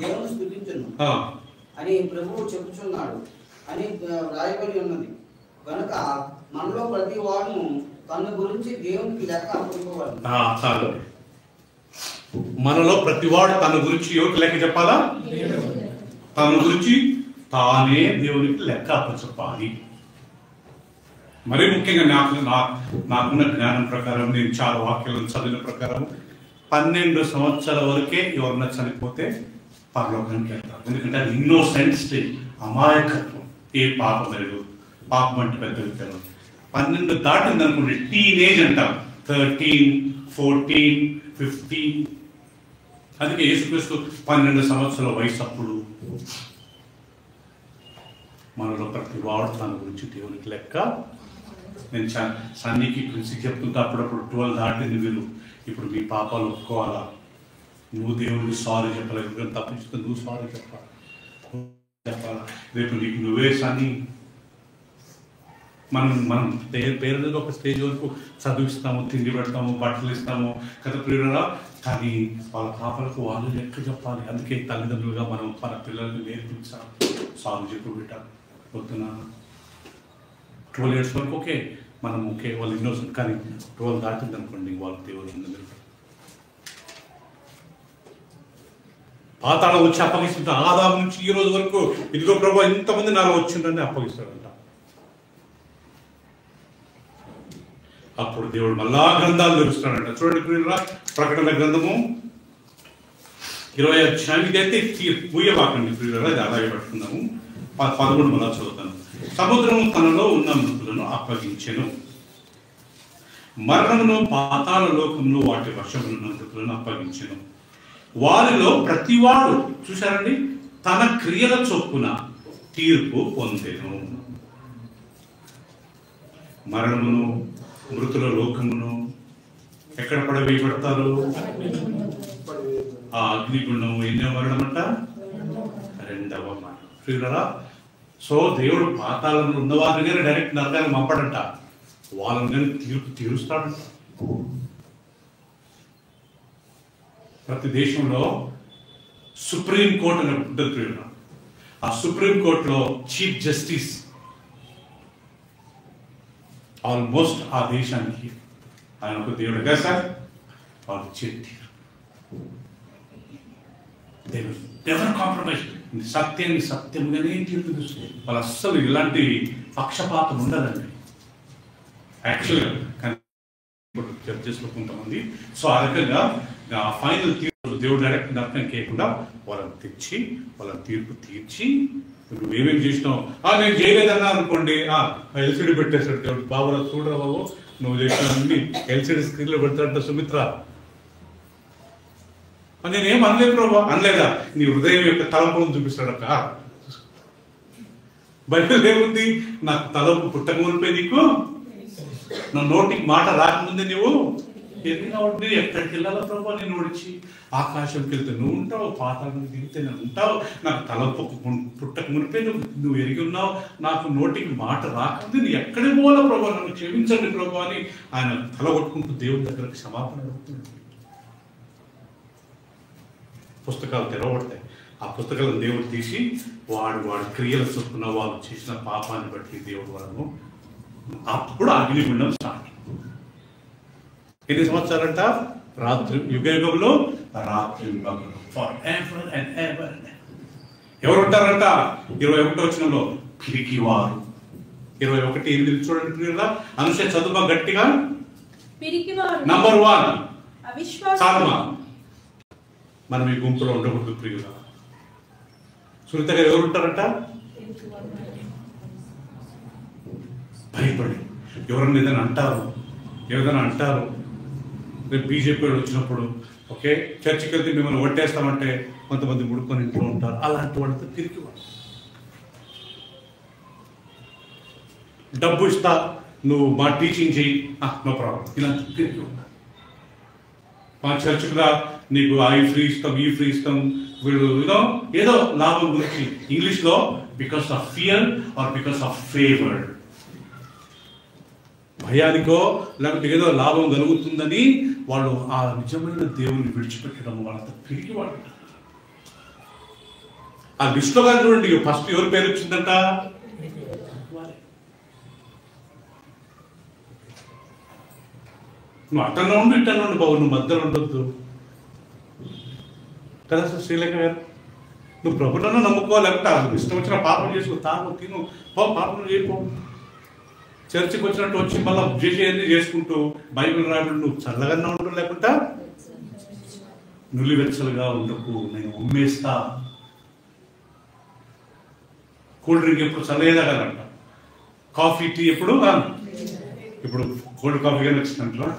దేవుని స్తుతించును అని ప్రభువు చెప్పుచున్నాడు అని రాయబడి ఉన్నది. కనుక మనలో ప్రతి వాడును తన గురించి దేవునికి లెక్క అప్పగింపబడింది. మనలో ప్రతివాడు తన గురించి ఎవరికి లెక్క చెప్పాలా? తన గురించి తానే దేవునికి లెక్క అప్పచెప్పాలి. మరీ ముఖ్యంగా నాకున్న జ్ఞానం ప్రకారం, నేను చాలా వాక్యాలను చదివిన ప్రకారం 12 సంవత్సరాల వరకే ఎవరన్నా చనిపోతే పరలోకానికి వెళ్తారు. ఎందుకంటే అది ఇన్నోసెంట్ స్టేజ్, అమాయకత్వం, ఏ పాపం లేదు, పాపం అంటే పెద్ద విత్తనం. 12 దాటింది అనుకోండి, టీనేజ్ అంటారు. 13, 14, 15. అందుకే యేసుక్రీస్తు 12 సంవత్సరాల వయసు అప్పుడు. మనలో ప్రతి వాడు తన గురించి దేవునికి లెక్క. నేను సన్నికి కృషి చెప్తుంటే అప్పుడప్పుడు 12 దాటింది వీళ్ళు, ఇప్పుడు మీ పాపాలు ఒప్పుకోవాలా, నువ్వు దేవునికి సారీ చెప్పలేదు, తప్పించుకో, నువ్వు సారీ చెప్పాలా. రేపు నీకు నువ్వే సన్ని. మనం పేరు ఒక స్టేజ్ వరకు చదివిస్తాము, తిండి పెడతాము, బట్టలు ఇస్తాము కదా ప్రియులరా. కానీ వాళ్ళ పాపలకు వాళ్ళు లెక్క చెప్పాలి. అందుకే తల్లిదండ్రులుగా మనం మన పిల్లల్ని నేర్పించాలి. సాగు చెప్పు బిడ్డ, పొద్దున 12 years వరకు ఓకే, మనం ఓకే, వాళ్ళు ఇన్నోసెంట్. కానీ 12 దాటింది అనుకోండి, వాళ్ళ దేవుడు పాతాళం వచ్చి అప్పగిస్తుంటా. ఆదాము నుంచి ఈ రోజు వరకు ఇదిగో ప్రభు ఇంతమంది నాలో వచ్చిందని అప్పగిస్తాడంట. అప్పుడు దేవుడు మళ్ళా గ్రంథాలు తెరుస్తాడంట. చూడండి ప్రియులారా, ప్రకటన గ్రంథము 20వ అధ్యాయం. ఇదైతే పూయవాకండి ప్రియులారా, ఇది అలాగే పట్టుకుందాము. 11 మళ్ళా చదువుతాను. సముద్రము తనలో ఉన్న మృతులను అప్పగించెను, మరణమును పాతాళ లోకంలో వాటి వశమున్న మృతులను అప్పగించెను. వారిలో ప్రతివాడు, చూశారండి, తన క్రియల చొప్పున తీర్పు పొందెను. మరణమును, మృతుల లోకమును ఎక్కడ పడవేయబడతారు? ఆ అగ్నిగుండము. ఎన్నో మరణం అంట? 2వ మరణం. చూడరా, సో దేవుడు పాతాళంలో ఉన్నవారిని కానీ డైరెక్ట్ నరకాన్ని పంపడంట, వాళ్ళని కానీ తీర్పు తీరుస్తాడంట. ప్రతి దేశంలో సుప్రీం కోర్ట్ అని ఉంటుంది ప్రియుల. ఆ సుప్రీం కోర్టులో చీఫ్ జస్టిస్ ఆల్మోస్ట్ ఆ దేశానికి ఆయన ఒక దేవుడుగా సార్ వాళ్ళు చేతి ఎవరు కాంప్రమైజ్, సత్యాన్ని సత్యంగానే తీర్పు తీస్తుంది. వాళ్ళు అస్సలు ఇలాంటి పక్షపాతం ఉండదండి యాక్చువల్గా. కానీ జడ్జెస్లో కొంతమంది సో ఆ రకంగా ఫైనల్ తీర్పు దేవుడు డైరెక్ట్ నరకం చేయకుండా వాళ్ళని తెచ్చి వాళ్ళని తీర్పు తీర్చి, నువ్వేమేమి చేసినావు, నేను చేయలేదన్నా అనుకోండి, ఎల్సిడి పెట్టేస్తాడు దేవుడు. బాబురా చూడరా బాబు, నువ్వు చేసిన అన్ని ఎల్సిడి స్క్రీన్లో పెడతాడంట సుమిత్ర. నేనేం అనలేదు ప్రభా. అనలేదా? నీ హృదయం యొక్క తలంపులను చూపిస్తాడక్క. బైబిల్ ఏముంది? నాకు తలంపు పుట్టక మునిపే నీకు, నా నోటికి మాట రాకముందే నువ్వు నేను ఎక్కడికి వెళ్ళాలా ప్రభా? నేను నడిచి ఆకాశంకి వెళ్తే నువ్వు ఉంటావు, పాతాళానికి దిగితే నేను ఉంటావు, నాకు తలంపు పుట్టక మునిపే నువ్వు ఎరిగి ఉన్నావు, నాకు నోటికి మాట రాకముందే నీ ఎక్కడే పోవాలా ప్రభా, నన్ను క్షమించండి ప్రభా అని ఆయన తల కొట్టుకుంటూ దేవుని దగ్గరకు క్షమాపణ అడుగుతున్నాడు. పుస్తకాలు తెరవబడతాయి. ఆ పుస్తకాలను దేవుడు తీసి వాడి క్రియల చొప్పున వాళ్ళు చేసిన పాపాన్ని బట్టి దేవుడు వాళ్ళను అప్పుడు అగ్నిగుండం స్టార్ట్. ఎన్ని సంవత్సరాలంట? రాత్రి యుగయుగంలో రాత్రి ఫర్ ఎవర్ అండ్ ఎవర్. ఎవరు ఉంటారంట? 21వ వచనంలో పిరికివారు. 21:8 చూడండి ప్రియులారా, అనుష చదువు గట్టిగా. నంబర్ 1 సాల్మా. మనం ఈ గుంపులో ఉండకూడదు ప్రియుల. సునీత గారు ఎవరు ఉంటారంట? భయపడి ఎవరన్నా ఏదైనా అంటారు. రేపు బీజేపీ వచ్చినప్పుడు ఓకే చర్చికి వెళ్తే మిమ్మల్ని ఒట్టేస్తామంటే కొంతమంది ముడుకొని ఇంట్లో ఉంటారు. అలాంటి వాళ్ళతో తిరిగి డబ్బు ఇస్తా, నువ్వు మా టీచింగ్ చేయి, నో ప్రాబ్లం. ఇలాంటి తిరిగి ఉంటారు. మా చర్చికి నీకు ఆ ఫ్రీ ఇస్తాం, ఈ ఫ్రీ ఇస్తాం, వీళ్ళు ఏదో లాభం గురించి. ఇంగ్లీష్లో because of fear or because of favour, భయానికో లేకపోతే ఏదో లాభం కలుగుతుందని వాళ్ళు ఆ నిజమైన దేవుని విడిచిపెట్టడం వాళ్ళంతా తిరిగి వాళ్ళు. ఆ లిస్టులో కానీ చూడండి, ఫస్ట్ ఎవరి పేరు వచ్చిందంట? నువ్వు అట్టన్నా ఉండు, ఇట్టన్నా ఉండు బాబు, నువ్వు మధ్యలో ఉండొద్దు కదా సార్ శ్రీలేఖ గారు. నువ్వు ప్రభుత్వం నమ్ముకోవాలి, లేకపోతే ఇష్టం వచ్చిన పాపం చేసుకో, తాగు తిను, పాపం చేయకో. చర్చికి వచ్చినట్టు వచ్చి మళ్ళీ చేసేది చేసుకుంటూ బైబిల్ రాయడం నువ్వు చల్లగా ఉండు, లేకుండా నులివెచ్చలుగా ఉండకు, నేను ఉమ్మేస్తా. కూల్ డ్రింక్ ఎప్పుడు చల్లేదాగలంట, కాఫీ టీ ఎప్పుడు ఇప్పుడు కోల్డ్ కాఫీ కానీ వచ్చిందంటారా.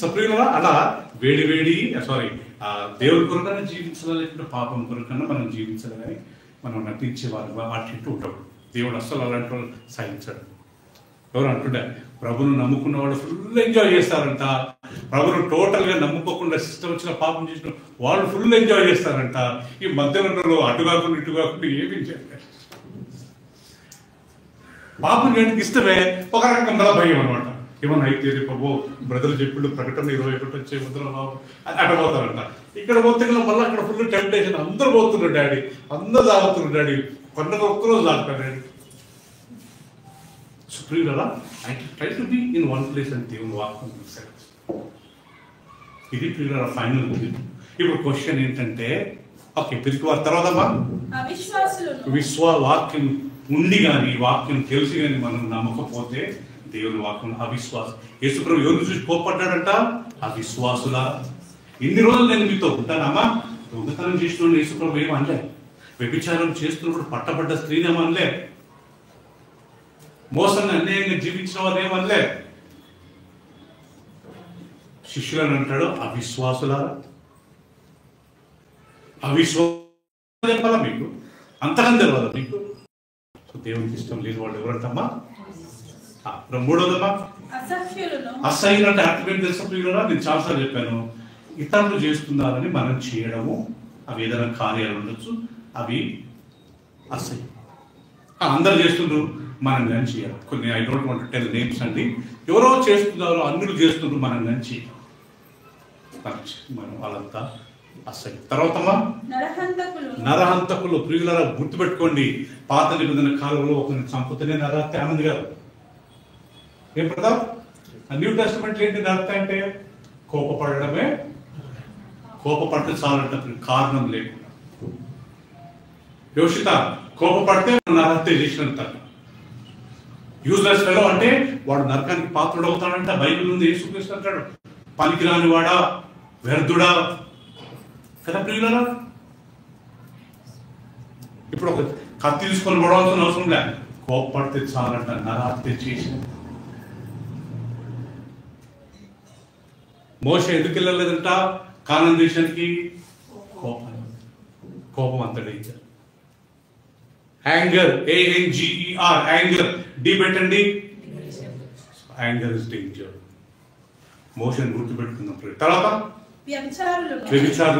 సప్రీగా అలా వేడి దేవుడి కొరకన్నా జీవించాలి, లేకుంటే పాపం కొరకన్నా మనం జీవించాలి. కానీ మనం నటించే వాళ్ళు అట్టింటూ ఉంటాడు దేవుడు. అస్సలు అలాంటి వాళ్ళు సహించాడు. ఎవరు అంటుండే ప్రభును నమ్ముకున్న వాళ్ళు ఫుల్ ఎంజాయ్ చేస్తారంట. ప్రభును టోటల్గా నమ్ముకోకుండా సిస్టం వచ్చిన పాపం చేసిన వాళ్ళు ఫుల్ ఎంజాయ్ చేస్తారంట. ఈ మధ్యలో అటు కాకుండా ఇటు కాకుండా ఏమీ చేయలేదు. పాపం చేయడానికి ఇష్టమే, ఒక రకం మళ్ళీ భయం అనమాట. ఏమన్నా అయితే ప్రభు బ్రదర్ చెప్పిండు ప్రకటన 21 వచ్చే ముద్రలో అటపోతారంట. ఇక్కడ పోతే మళ్ళీ అక్కడ ఫుల్ టెంప్టేషన్. అందరూ పోతున్నారు డాడీ, అందరూ తాగుతున్నారు డాడీ, కొందరు ఒక్కరోజు తాగుతారు డాడీ. సుప్రీంలా I try to be in one place అని దేవుని వాక్యం. ఇది ప్రియుల ఫైనల్. ఇప్పుడు క్వశ్చన్ ఏంటంటే, ఓకే పిరికి వారి తర్వాత వాక్యం ఉండి కానీ వాక్యం తెలిసి కానీ మనం నమ్మకపోతే దేవుని వాక్యం అవిశ్వాసం. యేసుప్రభు ఎవరిని చూసి కోప్పడ్డాడంట? అవిశ్వాసులా. ఇన్ని రోజులు నేను మీతో ఉంటానమ్మా. దొంగతనం చేసిన యేసుప్రభు ఏమనలే. వ్యభిచారం చేస్తున్నప్పుడు పట్టబడ్డ స్త్రీని ఏమనలే. మోసంగా అన్యాయంగా జీవించిన వారు ఏమనలే. శిష్యులను అంటాడు అవిశ్వాసులా. అవిశ్వాసం చెప్పాలా మీకు? అంతకం తెలియదా మీకు? దేవునికి ఇష్టం లేని వాళ్ళు ఎవరంటమ్మా? మూడోదమ్మా అసహ్యులు. అంటే అర్థం ఏం తెలుసా ప్రియులారా? నేను చాలాసార్లు చెప్పాను. ఇతరులు చేస్తున్నారని మనం చేయడము, అవి ఏదైనా కార్యాలు ఉండొచ్చు, అవి అసహ్యం. అందరు చేస్తున్నారు, మనం కానీ చేయాలి. కొన్ని I don't want to tell names అండి. ఎవరో చేస్తున్నారు, అన్నులు చేస్తున్నారు, మనం కానీ చేయాలి. మనం వాళ్ళంతా అసహ్యం. తర్వాతమ్మా నరహంతకులు. ప్రియులారా గుర్తుపెట్టుకోండి, పాత నిబంధన కాలంలో ఒకరిని చంపుతూనే నరహత్య ఆనంద్ గారు. ఏం ప్రతాప్? న్యూ టెస్టిమెంట్ ఏంటి నరహత్య అంటే? కోపపడమే. కోపపడితే చాలంట, కారణం లేకుండా. యోషిత కోపపడితే నరహత్య చేసినంత. యూజ్లెస్ ఫెలో అంటే వాడు నరకానికి పాత్రుడు అవుతాడంట. బైబిల్ ఉంది, యేసుక్రీస్తు అంటాడు పనికిరాని వాడా, వ్యర్థుడా కదా ప్రియులారా. ఇప్పుడు ఒక కత్తి తీసుకొని పడవలసిన అవసరం లే, కోపడితే చాలంట నరహత్య చేసిన. మోషే ఎందుకు వెళ్ళలేదంట కానాను దేశానికి? కోపం అంత danger. Anger, ANGER, anger, D పెట్టండి. Anger is danger. మోషన్ గుర్తుపెట్టుకుందాం. తర్వాత వ్యభిచారులు.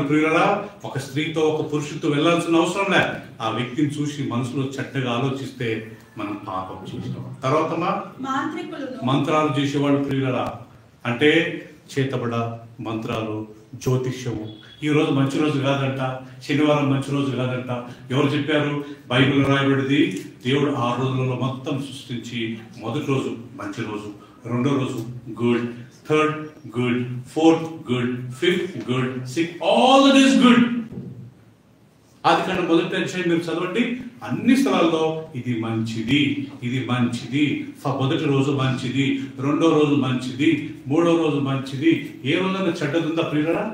ప్రియులారా, ఒక స్త్రీతో ఒక పురుషుడితో వెళ్ళాల్సిన అవసరం లే. ఆ వ్యక్తిని చూసి మనసులో చెడ్డగా ఆలోచిస్తే మనం పాపం చేసినాం. తర్వాత మంత్రాలు చేసేవాళ్ళు ప్రియులారా, అంటే చేతబడ మంత్రాలు, జ్యోతిష్యము. ఈ రోజు మంచి రోజు కాదంట, శనివారం మంచి రోజు కాదంట. ఎవరు చెప్పారు? బైబిల్ రాయబడింది. దేవుడు 6 రోజులలో మొత్తం సృష్టించి మొదటి రోజు మంచి రోజు, రెండో రోజు good, third good, fourth good, fifth good, sixth all the days good. అది కన్నా మొదటి అధ్యాయం మీరు చదవండి. అన్ని స్థలాల్లో ఇది మంచిది, ఇది మంచిది. మొదటి రోజు మంచిది, రెండో రోజు మంచిది, మూడో రోజు మంచిది. ఏ రోజైనా చెడ్డది ఉందా ప్రియులారా?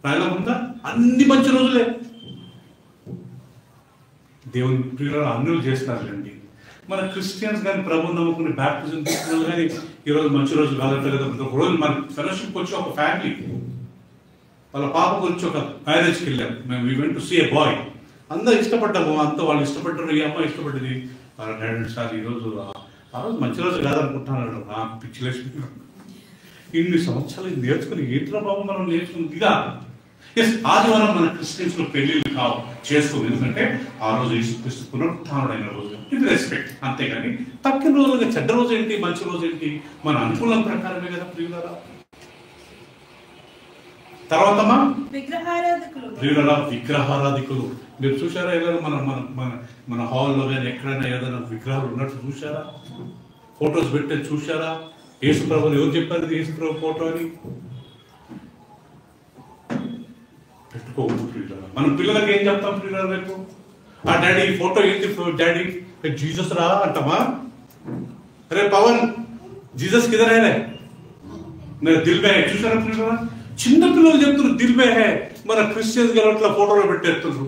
ప్రాణం ఉందా? అన్ని మంచి రోజులే. దేవుని ప్రియులారా అన్నులు చేస్తున్నారండి. మన క్రిస్టియన్స్ కానీ ప్రభు నమ్ముకుని బ్యాప్టిజం తీసుకున్నారు కానీ ఈరోజు మంచి రోజు కాదంటే కదా. ఒక రోజు మన ఫెలోషిప్ వచ్చి ఒక ఫ్యామిలీ వాళ్ళ పాప గురించి ఒక మ్యారేజ్కి వెళ్ళాం మేము. We went to see a boy. అందరూ ఇష్టపడ్డాము, అంతా వాళ్ళు ఇష్టపడ్డారు, ఈ అమ్మాయి ఇష్టపడ్డది. వాళ్ళ డాడీ సార్ ఈరోజు ఆ రోజు మంచి రోజు కాదనుకుంటున్నాడు. నా పిచ్చిలేసి ఇన్ని సంవత్సరాలు నేర్చుకుని ఏంట్రా బాబు మనం నేర్చుకుని ఇదా. ఎస్, ఆదివారం మన క్రిస్టియన్స్ లో పెళ్లిళ్ళు కావు చేసుకోము. ఎందుకంటే ఆ రోజు యేసుక్రీస్తు పునరుత్థానుడైన రోజు. ఇది రెస్పెక్ట్, అంతేగాని తక్కిన రోజులుగా చెడ్డ రోజు ఏంటి, మంచి రోజు ఏంటి? మన అనుకూలం ప్రకారమే కదా ప్రియులారా. తర్వాత విగ్రహారాధికులు. మీరు చూసారా? ఏదైనా మన మన మన మన హాల్లో కానీ ఎక్కడైనా ఏదైనా విగ్రహాలు ఉన్నట్టు చూసారా? ఫొటోస్ పెట్టే చూసారా? యేసుప్రభుని ఎవరు చెప్పారు ఇది యేసుప్రభు ఫోటో అని? పెట్టుకోవద్దు ప్రియులారా. మనం పిల్లలకి ఏం చెప్తాం ప్రియులారా? రేపు ఆ డాడీ ఫోటో ఏంటి డాడీ? జీసస్ రా అంటామా? అరే పవన్ జీసస్ కిధర్ హై నేను దిల్ మే హై. చూసారా ప్రియులారా? చిన్న పిల్లలు చెప్తున్నారు దిల్ మే హై. మన క్రిస్టియన్స్ గారు అట్లా ఫోటోలో పెట్టేస్తున్నారు.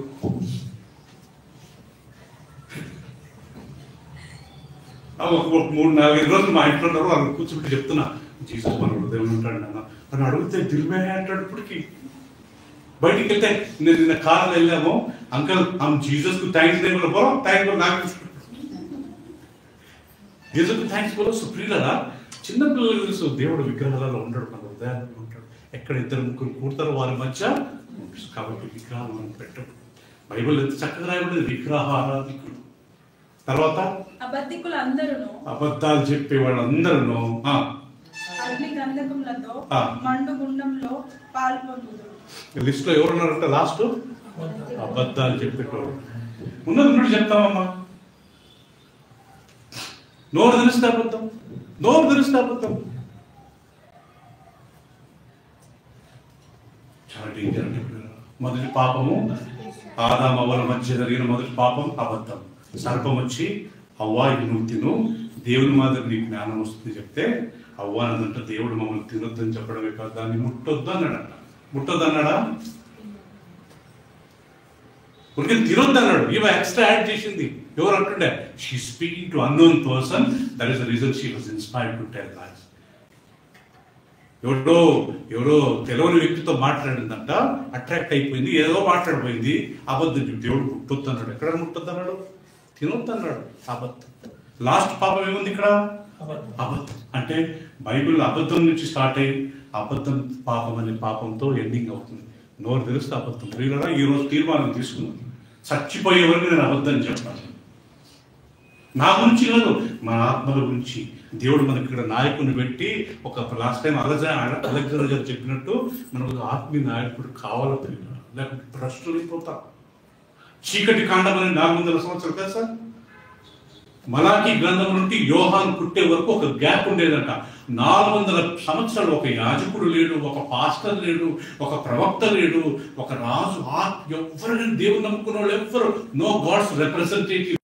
ఒక 3-4 రోజులు మా ఇంట్లో ఉన్నారు, వాళ్ళు కూర్చోబెట్టి చెప్తున్నా జీసస్ మన హృదయం ఉంటాడు అన్న అని అడిగితే దిల్ మే హై అంటాడు. ఇప్పటికి బయటికి వెళ్తే నేను నిన్న కార్లో వెళ్ళాము, అంకల్ జీసస్ కు థ్యాంక్స్ దేవుడు బోలో థ్యాంక్ నాకు జీసస్ కు థ్యాంక్స్ బోలో. సో ప్రియులారా, చిన్న పిల్లలు తెలుసు దేవుడు విగ్రహాలలో ఉండడు, మన హృదయాల్లో ఉంటాడు. ఎక్కడ 2-3 కూడతారో వారి మధ్య. కాబట్టి విగ్రహాలు మనం పెట్టము. బైబిల్ ఎంత చక్కగా రాయబడింది, విగ్రహారాధికులు. తర్వాత అబద్ధాలు చెప్పే వాళ్ళందరూ లిస్ట్ లో ఎవరున్నారంటే లాస్ట్ అబద్ధాలు చెప్పేటోళ్ళు. ఉన్నది చెప్తామమ్మా. నోరు తెరిస్తే అబద్ధం, నోరు తెరిస్తే అబద్ధం. చాలా డేంజర్ అంటే మొదటి పాపము ఆదాము అవ్వల మధ్య జరిగిన మొదటి పాపం అబద్ధం. సర్పం వచ్చి అవ్వా ఇది నువ్వు తిను, దేవుని మాదిరి నీకు జ్ఞానం వస్తుంది చెప్తే అవ్వ అన్నదంట దేవుడు మమ్మల్ని తినొద్దని చెప్పడమే కాదు, దాన్ని ముట్టొద్దు అన్నాడంట. ముట్టొద్దు అన్నాడా? porque తినొద్దు అన్నాడు. ఈమె ఎక్స్ట్రా యాడ్ చేసింది. ఎవరు అంటుండే? She speaking to unknown person, that is the reason she was inspired to tell lies. ఎవరో తెలియని వ్యక్తితో మాట్లాడిందంట, అట్రాక్ట్ అయిపోయింది, ఏదో మాట్లాడిపోయింది, అబద్ధం చెప్పి దేవుడు ముట్టొద్దు అన్నాడు. ఎక్కడ ముట్టొద్దు అన్నాడు? తినొద్దు అన్నాడు. అబద్ధం. లాస్ట్ పాపం ఏముంది ఇక్కడ? అబద్ధం. అంటే బైబిల్ అబద్ధం నుంచి స్టార్ట్ అయ్యి అబద్ధం పాపం అనే పాపంతో ఎండింగ్ అవుతుంది. నోరు తెలిస్తే అబద్ధం. ప్రియులారా, ఈ రోజు తీర్మానం తీసుకున్నాను, చచ్చిపోయే వరకు నేను అబద్ధం చెప్పాలి. నా గురించి కాదు, మన ఆత్మల గురించి. దేవుడు మనకి ఇక్కడ నాయకుని పెట్టి, ఒక లాస్ట్ టైం అలెగ్జాండర్ గారు చెప్పినట్టు మనకు ఆత్మీయ నాయకుడు కావాలి ప్రియులారా, లేకపోతే భ్రష్టులు అయిపోతాం. చీకటి కాండం అని 400 సంవత్సరాలు కదా సార్. మలాకి గ్రంథం నుండి యోహాను పుట్టే వరకు ఒక గ్యాప్ ఉండేదంట. 400 సంవత్సరాలు ఒక యాజకుడు లేడు, ఒక పాస్టర్ లేడు, ఒక ప్రవక్త లేడు, ఒక రాజు, ఎవరైనా దేవుడు నమ్ముకున్న వాళ్ళు ఎవ్వరు, నో గాడ్స్ రిప్రజెంటేటివ్.